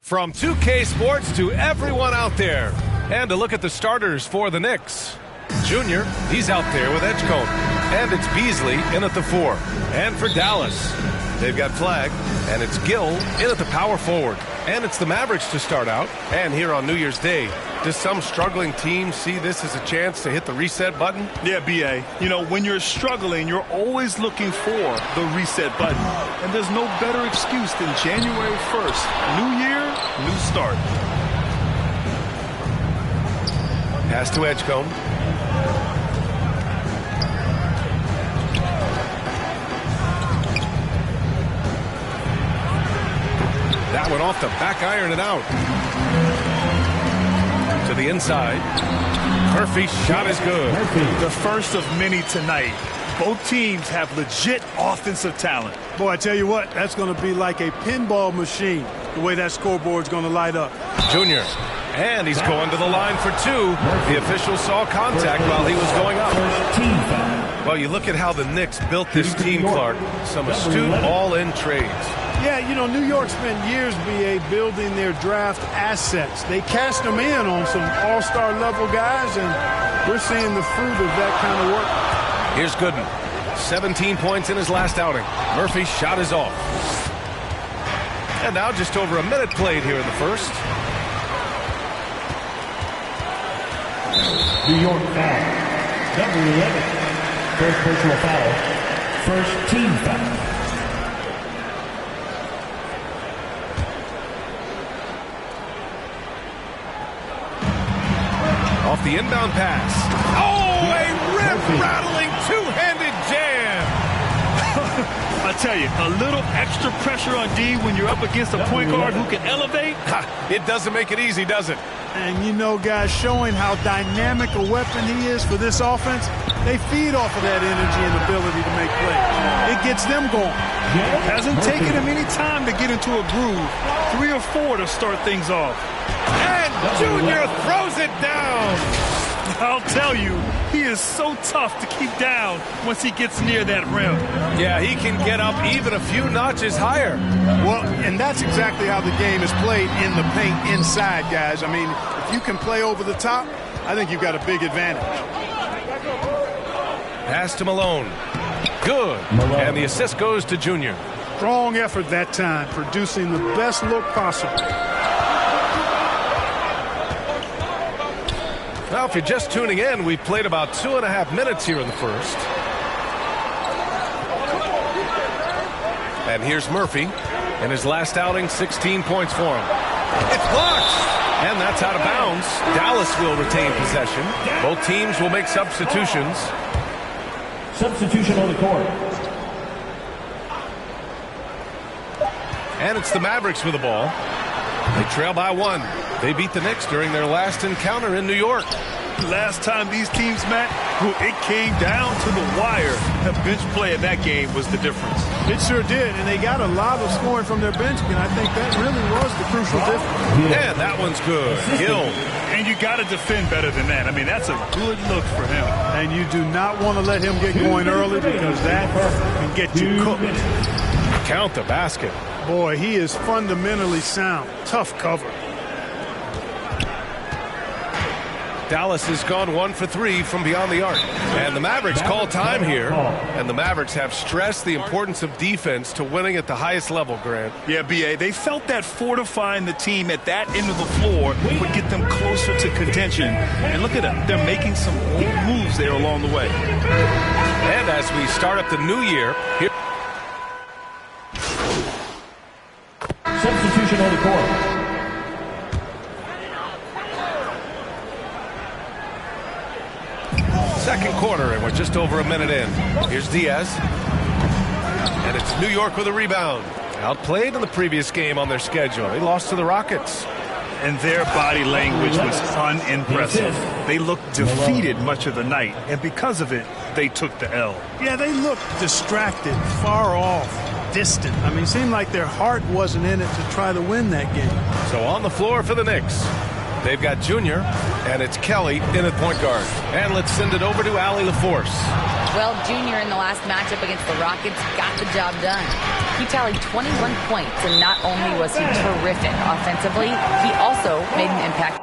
From 2K Sports to everyone out there, And a look at the starters for the Knicks. Junior, he's out there with Edgecombe. And it's Beasley in at the 4. And for Dallas, they've got Flagg, and it's Gill in at the power forward. And it's the Mavericks to start out. And here on New Year's Day, does some struggling team see this as a chance to hit the reset button? Yeah, B.A. You know, when you're struggling, you're always looking for the reset button. And there's no better excuse than January 1st. New year, new start. Pass to Edgecombe. That one off the back iron and out. To the inside. Murphy's shot is good. The first of many tonight. Both teams have legit offensive talent. Boy, I tell you what, that's going to be like a pinball machine, the way that scoreboard's going to light up. Junior. And he's going to the line for 2. The official saw contact while he was going up. Well, you look at how the Knicks built this team, Clark. Some astute all-in trades. Yeah, you know, New York spent years, B.A., building their draft assets. They cashed them in on some all-star level guys, and we're seeing the fruit of that kind of work. Here's Gooden. 17 points in his last outing. Murphy's shot is off. And now just over a minute played here in the first. New York foul. Number 11. First personal foul. First team foul. Off the inbound pass. Oh, a rip-rattling two-handed jam. I tell you, a little extra pressure on D when you're up against a point guard who can elevate. It doesn't make it easy, does it? And you know, guys, showing how dynamic a weapon he is for this offense, they feed off of that energy and ability to make plays. It gets them going. Hasn't taken him any time to get into a groove. 3 or 4 to start things off. And Junior throws it down. I'll tell you, he is so tough to keep down once he gets near that rim. Yeah, he can get up even a few notches higher. Well, and that's exactly how the game is played in the paint inside, guys. I mean, if you can play over the top, I think you've got a big advantage. Pass to Malone. Good. And the assist goes to Junior. Strong effort that time, producing the best look possible. Now, if you're just tuning in, we've played about 2.5 minutes here in the first. And here's Murphy. In his last outing, 16 points for him. It's blocked! And that's out of bounds. Dallas will retain possession. Both teams will make substitutions. Substitution on the court. And it's the Mavericks with the ball. They trail by 1. They beat the Knicks during their last encounter in New York. Last time these teams met, it came down to the wire. The bench play in that game was the difference. It sure did, and they got a lot of scoring from their bench, and I think that really was the crucial difference. Yeah, that one's good. Gill. And you got to defend better than that. I mean, that's a good look for him. And you do not want to let him get going early because that can get you cooked. Count the basket. Boy, he is fundamentally sound. Tough cover. Dallas has gone 1 for 3 from beyond the arc. And the Mavericks call time here. And the Mavericks have stressed the importance of defense to winning at the highest level, Grant. Yeah, B.A., they felt that fortifying the team at that end of the floor would get them closer to contention. And look at them. They're making some big moves there along the way. And as we start up the new year, here. Substitution on the court. Second quarter, and we're just over a minute in. Here's Diaz. And it's New York with a rebound. Outplayed in the previous game on their schedule. They lost to the Rockets. And their body language was unimpressive. They looked defeated much of the night, and because of it, they took the L. Yeah, they looked distracted, far off, distant. I mean, it seemed like their heart wasn't in it to try to win that game. So on the floor for the Knicks, they've got Junior, and it's Kelly in at point guard. And let's send it over to Allie LaForce. Well, Junior in the last matchup against the Rockets got the job done. He tallied 21 points, and not only was he terrific offensively, he also made an impact.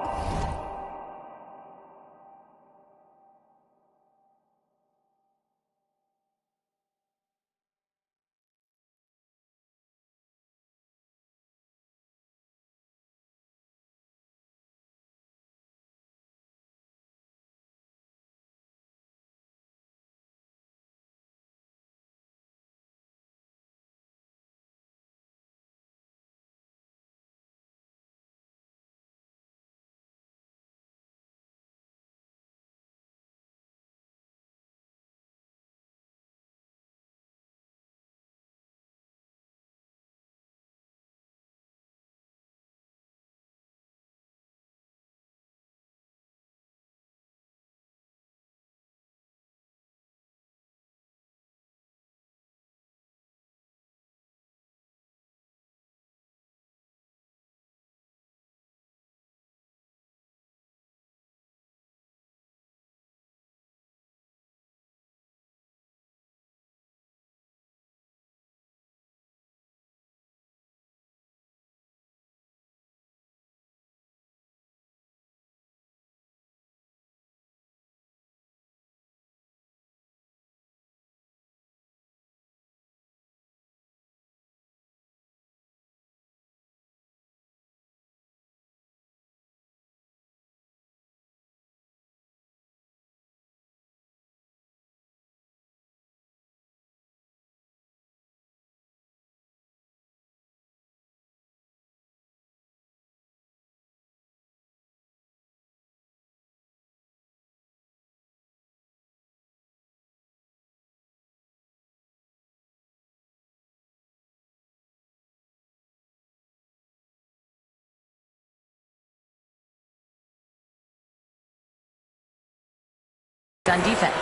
on defense.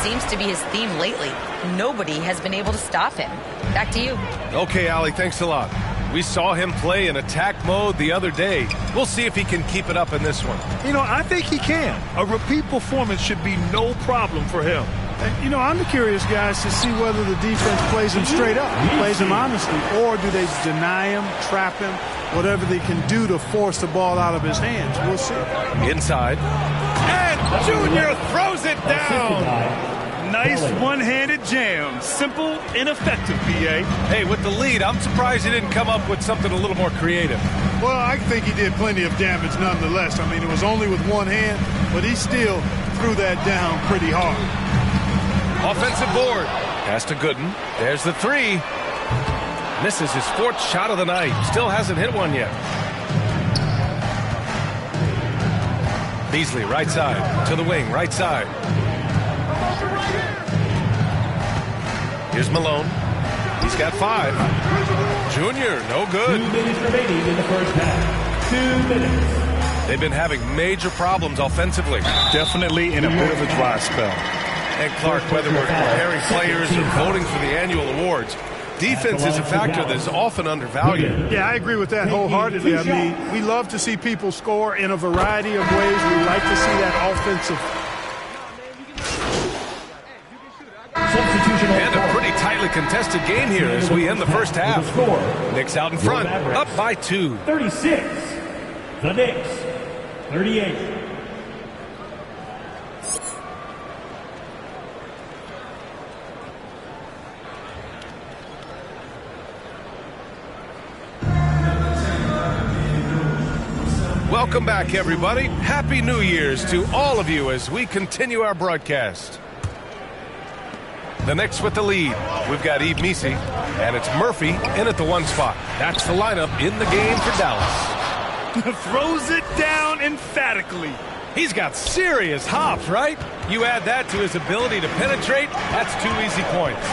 Seems to be his theme lately. Nobody has been able to stop him. Back to you. Okay, Allie, thanks a lot. We saw him play in attack mode the other day. We'll see if he can keep it up in this one. I think he can. A repeat performance should be no problem for him. I'm curious, guys, to see whether the defense plays him straight up, plays him honestly, or do they deny him, trap him, whatever they can do to force the ball out of his hands. We'll see. Inside. And Junior throws it down. Nice one-handed jam. Simple and effective, B.A. Hey, with the lead, I'm surprised he didn't come up with something a little more creative. Well, I think he did plenty of damage nonetheless. I mean, it was only with one hand, but he still threw that down pretty hard. Offensive board. Pass to Gooden. There's the three. Misses his fourth shot of the night. Still hasn't hit one yet. Beasley, right side. To the wing, right side. Here's Malone. He's got 5. Junior, no good. 2 minutes remaining in the first half. 2 minutes. They've been having major problems offensively. Definitely in a bit of a dry spell. And Clark, whether we're comparing players or voting for the annual awards, defense is a factor that is often undervalued. Yeah, I agree with that wholeheartedly. I mean, we love to see people score in a variety of ways. We like to see that offensive. And a pretty tightly contested game here as we end the first half. Knicks out in front, up by 2. 36. The Knicks, 38. Welcome back, everybody. Happy New Year's to all of you as we continue our broadcast. The Knicks with the lead. We've got Yves Missi, and it's Murphy in at the 1 spot. That's the lineup in the game for Dallas. Throws it down emphatically. He's got serious hops, right? You add that to his ability to penetrate, that's 2 easy points.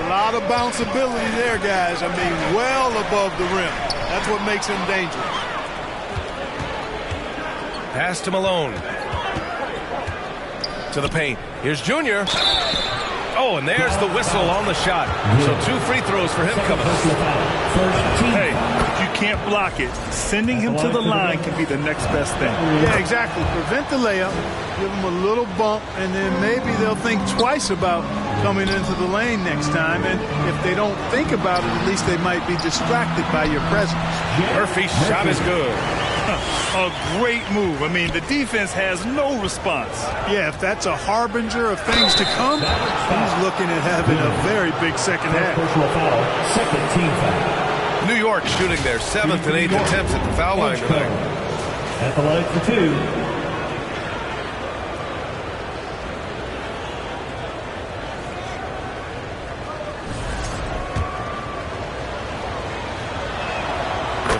A lot of bounceability there, guys. I mean, well above the rim. That's what makes him dangerous. Pass to Malone. To the paint. Here's Junior. Oh, and there's the whistle on the shot. So 2 free throws for him coming up. Hey, if you can't block it, sending him to the line can be the next best thing. Yeah, exactly. Prevent the layup, give him a little bump, and then maybe they'll think twice about coming into the lane next time. And if they don't think about it, at least they might be distracted by your presence. Murphy's shot is good. A great move. I mean, the defense has no response. Yeah, if that's a harbinger of things to come, he's looking at having a very big second half. Personal foul, second team foul. New York shooting their 7th and 8th attempts at the foul line tonight. At the line for 2.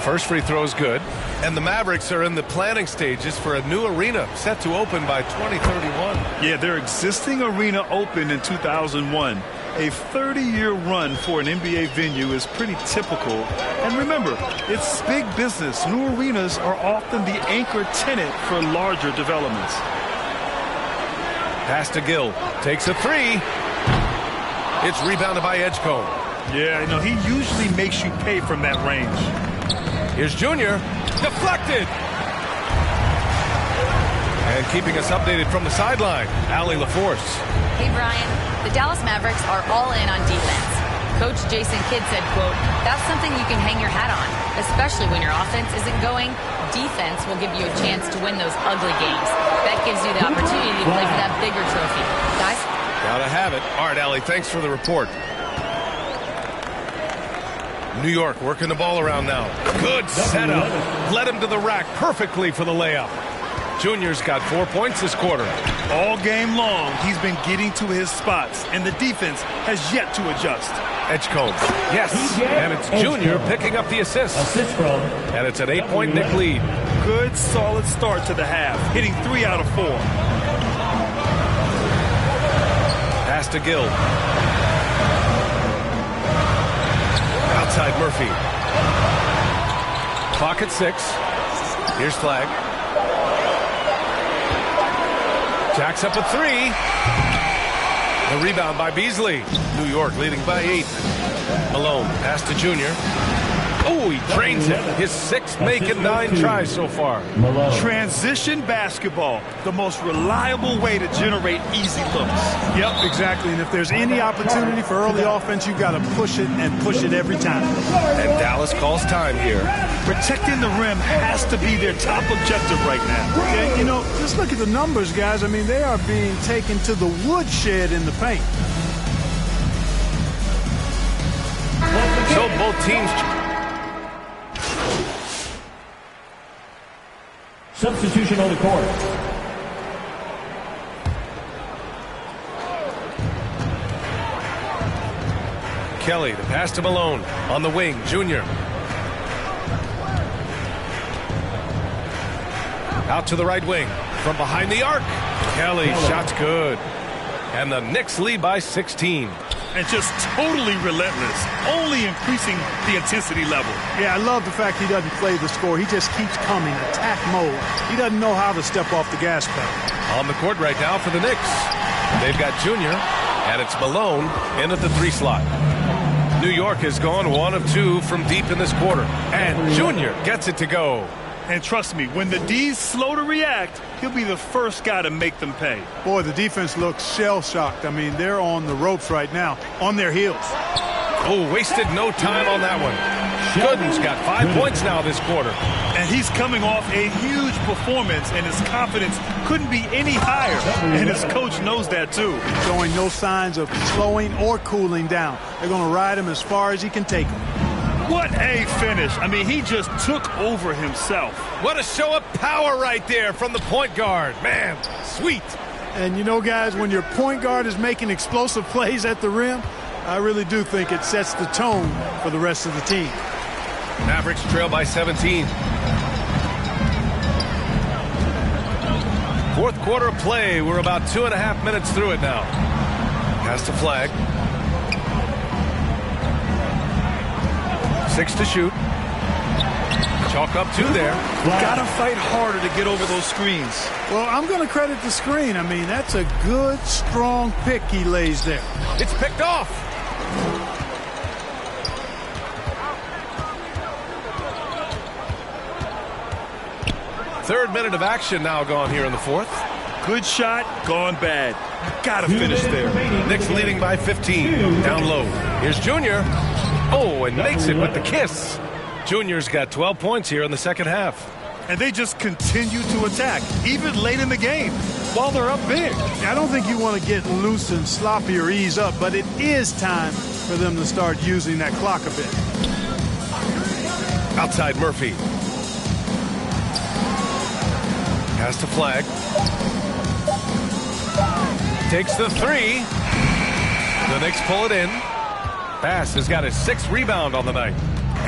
First free throw is good, and the Mavericks are in the planning stages for a new arena set to open by 2031. Yeah, their existing arena opened in 2001. A 30-year run for an NBA venue is pretty typical. And remember, it's big business. New arenas are often the anchor tenant for larger developments. Pass to Gill. Takes a 3. It's rebounded by Edgecombe. Yeah, he usually makes you pay from that range. Here's Junior. Deflected. And keeping us updated from the sideline, Allie LaForce. Hey, Brian. The Dallas Mavericks are all in on defense. Coach Jason Kidd said, quote, "That's something you can hang your hat on, especially when your offense isn't going. Defense will give you a chance to win those ugly games. That gives you the opportunity to play for that bigger trophy." Guys? Gotta have it. All right, Allie, thanks for the report. New York working the ball around now. Good setup. Led him to the rack perfectly for the layup. Junior's got 4 points this quarter. All game long, he's been getting to his spots, and the defense has yet to adjust. Edgecombe. Yes, and it's Junior picking up the assist. And it's an 8-point Knick lead. Good, solid start to the half, hitting 3 out of 4. Pass to Gill. Outside Murphy. Clock at 6. Here's Flag. Jacks up a 3. The rebound by Beasley. New York leading by 8. Malone, pass to Junior. Oh, he drains it. His 6th make and 9 tries so far. Transition basketball, the most reliable way to generate easy looks. Yep, exactly. And if there's any opportunity for early offense, you got to push it and push it every time. And Dallas calls time here. Protecting the rim has to be their top objective right now. And, you know, just look at the numbers, guys. I mean, they are being taken to the woodshed in the paint. So both teams... Substitution on the court. Kelly, the pass to Malone. On the wing, Junior. Out to the right wing. From behind the arc. Kelly, shot's good. And the Knicks lead by 16. And just totally relentless, only increasing the intensity level. Yeah, I love the fact he doesn't play the score. He just keeps coming, attack mode. He doesn't know how to step off the gas pedal. On the court right now for the Knicks. They've got Junior, and it's Malone in at the 3 slot. New York has gone 1 of 2 from deep in this quarter. And Junior gets it to go. And trust me, when the D's slow to react, he'll be the first guy to make them pay. Boy, the defense looks shell-shocked. I mean, they're on the ropes right now, on their heels. Oh, wasted no time on that one. Gooden's got 5 points now this quarter. And he's coming off a huge performance, and his confidence couldn't be any higher. And his coach knows that, too. Showing no signs of slowing or cooling down. They're going to ride him as far as he can take him. What a finish. I mean, he just took over himself. What a show of power right there from the point guard. Man, sweet. And you know, guys, when your point guard is making explosive plays at the rim, I really do think it sets the tone for the rest of the team. Mavericks trail by 17. Fourth quarter of play. We're about 2.5 minutes through it now. Pass to Flag. 6 to shoot. Chalk up 2 there. Gotta fight harder to get over those screens. Well, I'm going to credit the screen. I mean, that's a good, strong pick he lays there. It's picked off. Third minute of action now gone here in the fourth. Good shot, gone bad. Gotta finish there. Knicks leading by 15. Down low. Here's Junior. Oh, and makes it with the kiss. Junior's got 12 points here in the second half. And they just continue to attack, even late in the game, while they're up big. I don't think you want to get loose and sloppy or ease up, but it is time for them to start using that clock a bit. Outside Murphy. Pass to Flag. Takes the 3. The Knicks pull it in. Bass has got his 6th rebound on the night.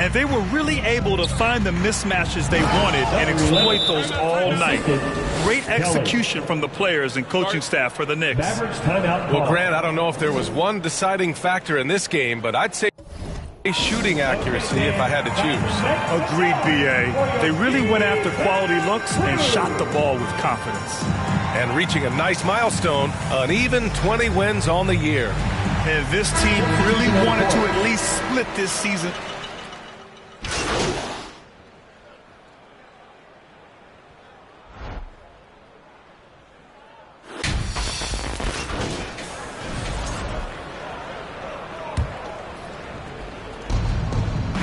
And they were really able to find the mismatches they wanted and exploit those all night. Great execution from the players and coaching staff for the Knicks. Well, Grant, I don't know if there was one deciding factor in this game, but I'd say shooting accuracy if I had to choose. Agreed, B.A. They really went after quality looks and shot the ball with confidence. And reaching a nice milestone, an even 20 wins on the year. And this team really wanted to at least split this season.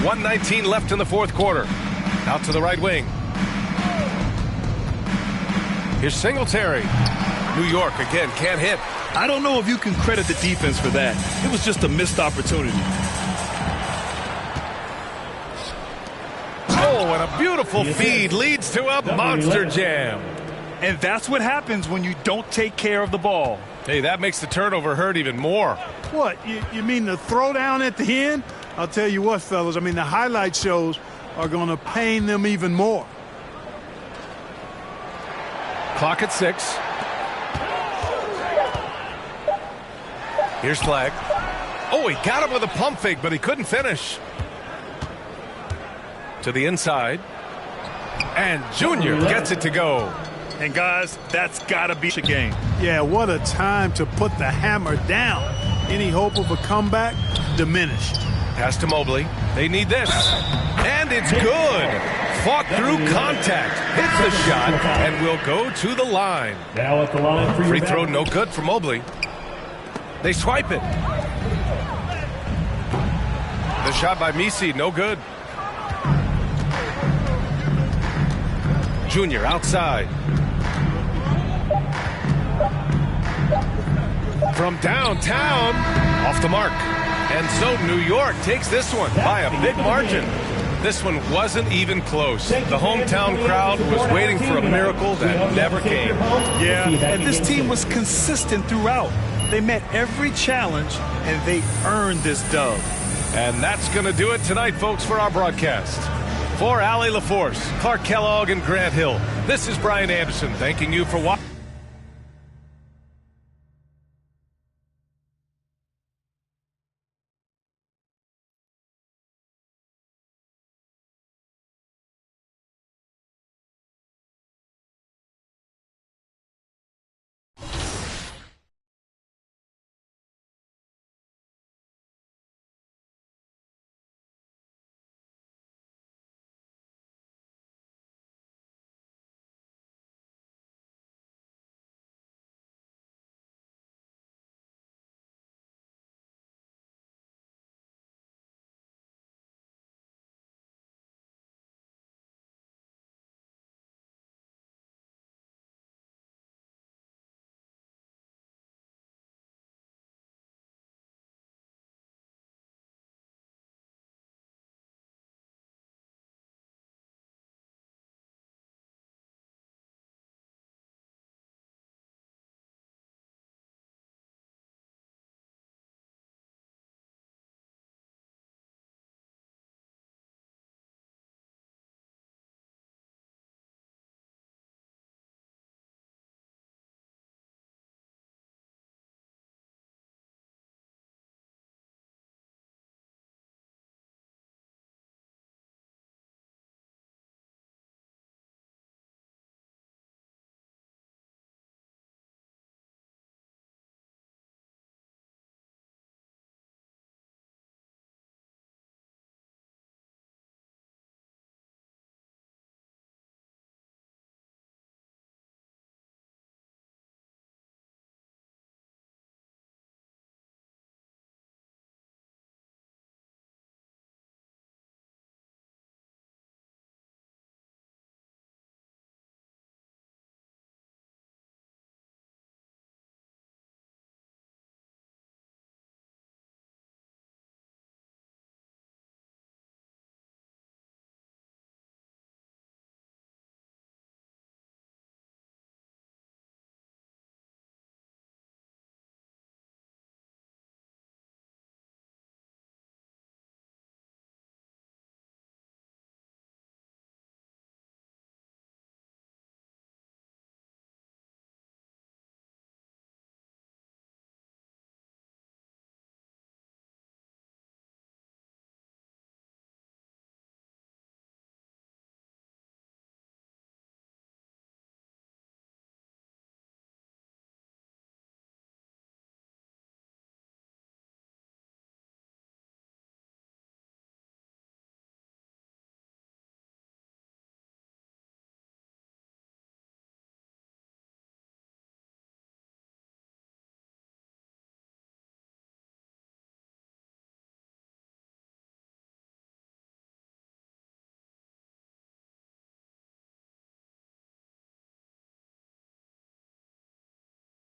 .119 left in the fourth quarter. Out to the right wing. Here's Singletary. New York again can't hit. I don't know if you can credit the defense for that. It was just a missed opportunity. Oh, and a beautiful feed leads to a monster jam. And that's what happens when you don't take care of the ball. Hey, that makes the turnover hurt even more. What, you mean the throwdown at the end? I'll tell you what, fellas, I mean, the highlight shows are going to pain them even more. Clock at 6. Here's Flag. Oh, he got him with a pump fake, but he couldn't finish. To the inside. And Junior gets it to go. And, guys, that's got to be a game. Yeah, what a time to put the hammer down. Any hope of a comeback diminished. Pass to Mobley. They need this. And it's good. Fought through contact. Hits the shot and will go to the line. Now at the line for free throw, no good for Mobley. They swipe it. The shot by Misi, no good. Junior outside. From downtown, off the mark. And so New York takes this one by a big margin. This one wasn't even close. The hometown crowd was waiting for a miracle that never came. Yeah, and this team was consistent throughout. They met every challenge, and they earned this dub. And that's going to do it tonight, folks, for our broadcast. For Allie LaForce, Clark Kellogg, and Grant Hill, this is Brian Anderson thanking you for watching.